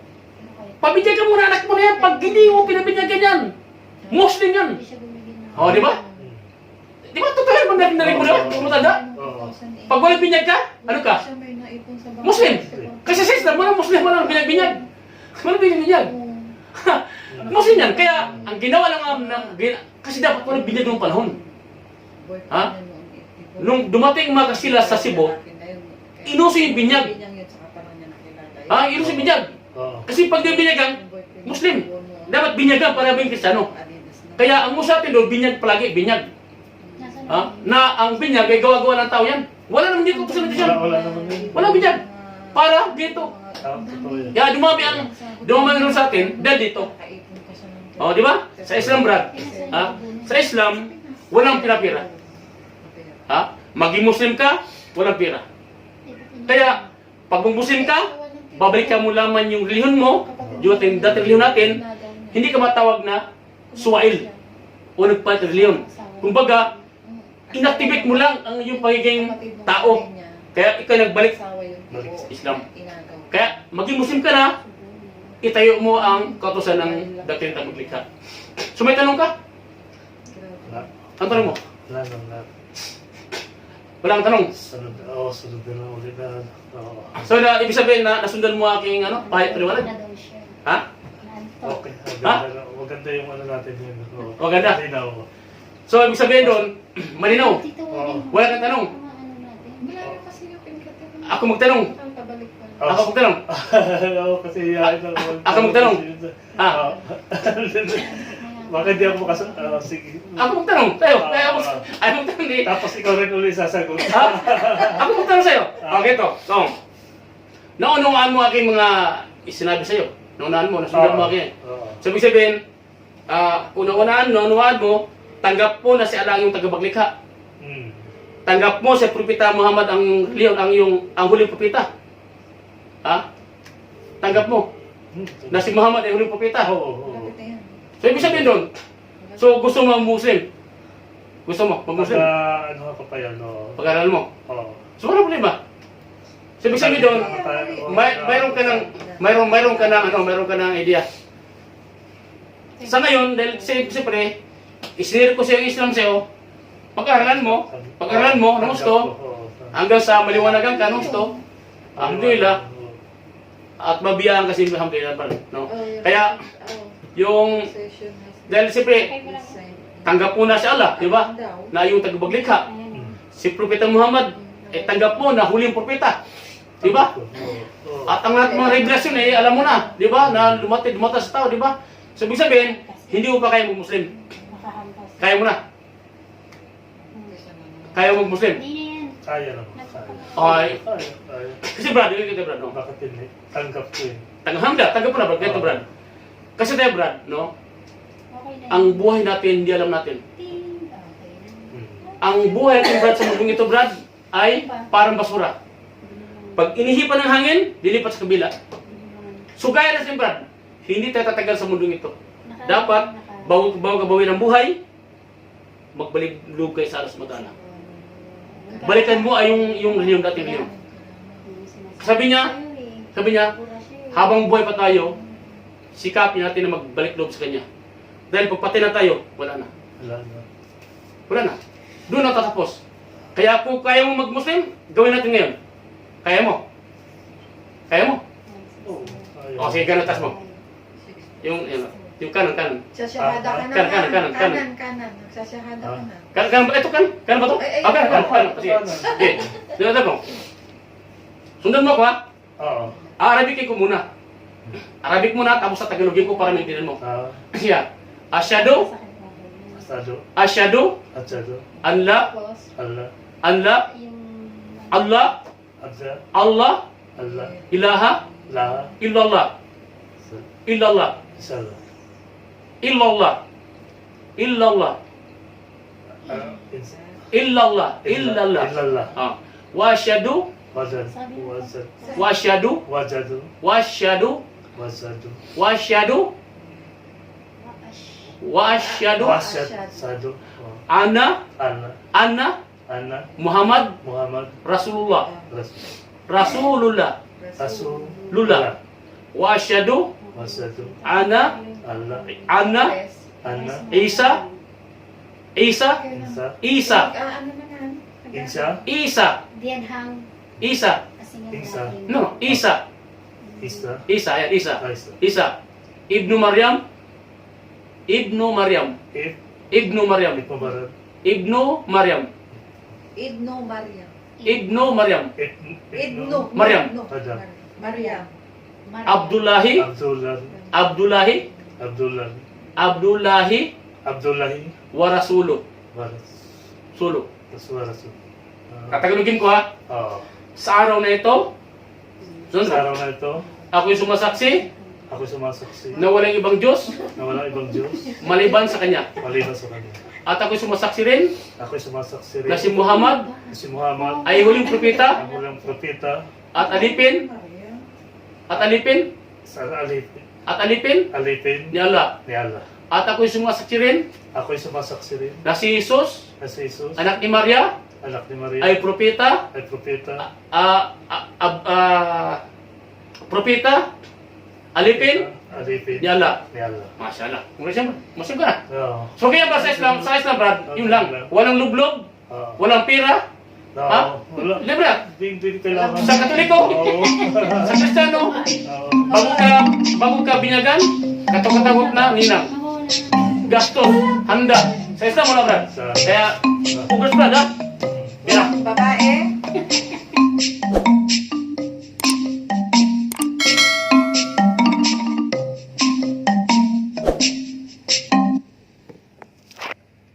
A: pabinyagan mo na anak mo na yan. Pag hindi mo pinabinyagan yan, Muslim yan. O, di ba? Di ba totoo yan? Narinig mo na? Matanda? Pag walang binyag ka, ano ka? Muslim. Kasi sa Islam, walang Muslim, walang binyag-binyag. Walang binyag-binyag. Muslim yan. Kaya, ang ginawa lang kasi dapat walang binyag ng panahon. Ha? Nung dumating mga kasila sa Cebu, inuso yung binyag. Ha? Inuso yung binyag. Kasi pag di binyagan, Muslim. Dapat binyagan para maging Kristiyano. Kaya ang usapin doon, binyag palagi, binyag. Ha? Na ang binyag ay gawa-gawa ng tao yan. Wala naman dito sa tradisyon. Wala binyag. Para dito. Kaya dumami rin sa atin dahil dito. O, di ba? Sa Islam, Brad. Ha? Sa Islam, walang pinapira. Ha? Maging Muslim ka, walang pira. Kaya, pag Muslim ka, babalikan mo lamang yung reliyon mo, yung dating reliyon natin, hindi ka matawag na suwail o nagpalit reliyon. Kumbaga, inactivate mo lang ang iyong pagiging tao. Kaya ikaw nagbalik Islam. Kaya maging Muslim ka na, itayo mo ang kautusan ng dating tagapaglikha. So may tanong ka? Ang tanong mo? Wala ang tanong?
B: Sunod na ulit na.
A: So ibig sabihin na nasundan mo aking pahit paliwanag? Ha?
B: Okay.
A: Ha?
B: Maganda yung natin yun.
A: Maganda?
B: Malinaw.
A: So ibig sabihin doon, malinaw. Wala kang tanong. Ako magtanong. Ako magtanong.
B: Kasi
A: Ako magtanong.
B: Bakit di ako sige.
A: Ako magtanong. Tayo. Ayaw magtanong eh.
B: Tapos ikaw rin ulit sasagot.
A: Ha? Ako magtanong sa'yo. Okay to. Tong. Naunawaan mo aking mga sinabi sa'yo. Naunawaan mo. Nasundan mo aking. So ibig sabihin, naunawaan mo, tanggap mo na si Allah ang iyong tagapaglikha. Tanggap mo si Propeta Muhammad ang Leon, ang huling propeta. Ha? Tanggap mo na si Muhammad ay huling propeta. So ibig sabihin doon, so gusto mo Muslim? Gusto mo mag-Muslim?
B: Ano ka pa yan?
A: Pag-aral mo? So wala problema. So ibig sabihin doon, mayroon ka ng idea. Sa ngayon, dahil siyempre, isinir ko sa Islam sa'yo, pag-aralan mo, ng gusto, hanggang sa maliwanagan ka ng gusto, alhamdulillah, at mabiyaan kasi alhamdulillah pa rin. No? Kaya, dahil siyempre, tanggap mo na si Allah, di ba? Na yung tagapaglikha. Si Propeta Muhammad, tanggap mo na huling propeta. Di ba? At ang lahat mga revelasyon alam mo na, di ba? Na dumata sa tao, di ba? So, ibig sabihin, hindi mo pa kaya mag-Muslim. Kaya mo na. Kaya mo mag-Muslim.
B: Kaya naman.
A: Okay. Kasi Brad, hindi kita Brad, no?
B: Bakit hindi? Tanggap ko yun.
A: Tanggap mo na Brad, ganito Brad. Kasi tayo Brad, no? Ang buhay natin, hindi alam natin. Ang buhay natin Brad sa mundong ito Brad, ay parang basura. Pag inihipan ng hangin, lilipat sa kabila. So gaya na sin Brad, hindi tayo tatagal sa mundong ito. Dapat, bago ka bawi ng buhay, magbalik loob kayo sa alas madala. Balikan mo ay yung reliyon dating reliyon. Sabi niya, habang buhay pa tayo, sikapin natin na magbalik loob sa Kanya. Dahil pag patay na tayo, wala na.
B: Wala na.
A: Wala na. Doon na tatapos. Kaya kung kaya mo mag-Muslim, gawin natin ngayon. Kaya mo? Kaya mo?
B: Oo.
A: O, sige, ganun, tas mo. Yung kanan.
D: Sasyahada ka na.
A: Kanan.
D: Kanan. Nagsasyahada ka na.
A: Kanan ba? Ito kan? Kanan ba ito?
D: Ay,
A: Kanan. Sige. Okay. Sundan mo. Sundan mo ako ha.
B: Oo.
A: Arabikin ko muna. Arabic muna, tapos sa Tagalogin ko para maintindihan mo. Siya. Asyhadu
B: Asado.
A: Asyhadu
B: Asado.
A: an la
B: Allah.
A: Allah
B: Adza.
A: Allah
B: Allah.
A: ilaha
B: La.
A: illallah illallah
B: Salah.
A: illallah illallah illallah illallah.
B: Illallah.
A: Wa asyhadu
B: Wajad.
A: wa asyhadu
B: Wajadu.
A: wa asyhadu
B: Wajadu.
A: wa asyhadu wa asyhadu
B: Wasadu.
A: anna Muhammad
B: Muhammad.
A: Rasulullah
B: Rasul.
A: Lullah wa asyhadu
B: Wasadu.
A: anna
B: Allah.
A: anna
B: Anna.
A: Isa
B: Isa.
A: Isa
D: Ano naman?
B: Isa.
A: Isa
C: Dianhang.
A: Isa
B: Isa.
A: no Isa
B: Isa.
A: Isa ya Isa
B: Isa.
A: Isa Ibnu Maryam Ibnu Maryam Ibnu Maryam
B: Mubarak.
A: Ibnu Maryam
D: Idno Maryam.
A: Ibnu Maryam
D: Idno.
A: Maryam.
B: Adam.
D: Maryam.
A: Abdullahi
B: Abdullah.
A: Abdullahi
B: Abdullah.
A: Abdullahi
B: Abdullahi.
A: wa rasuluh
B: Waras.
A: sulu.
B: Rasul.
A: Tagalogin ko ha.
B: Oo.
A: Sa araw na ito,
B: Sa araw na ito,
A: ako'y sumasaksi
B: ako sumasaksi
A: na walang ibang Diyos
B: na walang ibang Diyos
A: maliban sa Kanya.
B: maliban sa Kanya.
A: At ako'y sumasaksi rin
B: Ako'y sumasaksi rin
A: na si Muhammad
B: na si Muhammad
A: ay huling propeta
B: ang walang propeta
A: at alipin
B: sa alipin
A: ni Allah.
B: ni Allah.
A: At ako'y sumasaksi rin
B: Ako'y sumasaksi rin
A: na si Jesus,
B: na si Jesus,
A: anak ni Maria,
B: anak ni Maria,
A: ay propeta,
B: ay propeta,
A: propeta, alipin
B: alipin
A: ni Allah.
B: ni Allah.
A: Masya Allah. Masya ka na.
B: Oo.
A: So kaya ba sa Islam, Brad, yun lang. Walang lublob,
B: Oo.
A: walang pira,
B: Oo.
A: ha?
B: Wala.
A: Libre.
B: Hindi kailangan.
A: Sa Katoliko,
B: Oo.
A: sa Kristiyano,
B: Oo.
A: bago ka binyagan, katok-katakot na, ninang. Gastos, handa. Sa Islam wala, Brad. Kaya, focus, Brad, ha? Yan.
D: Babae.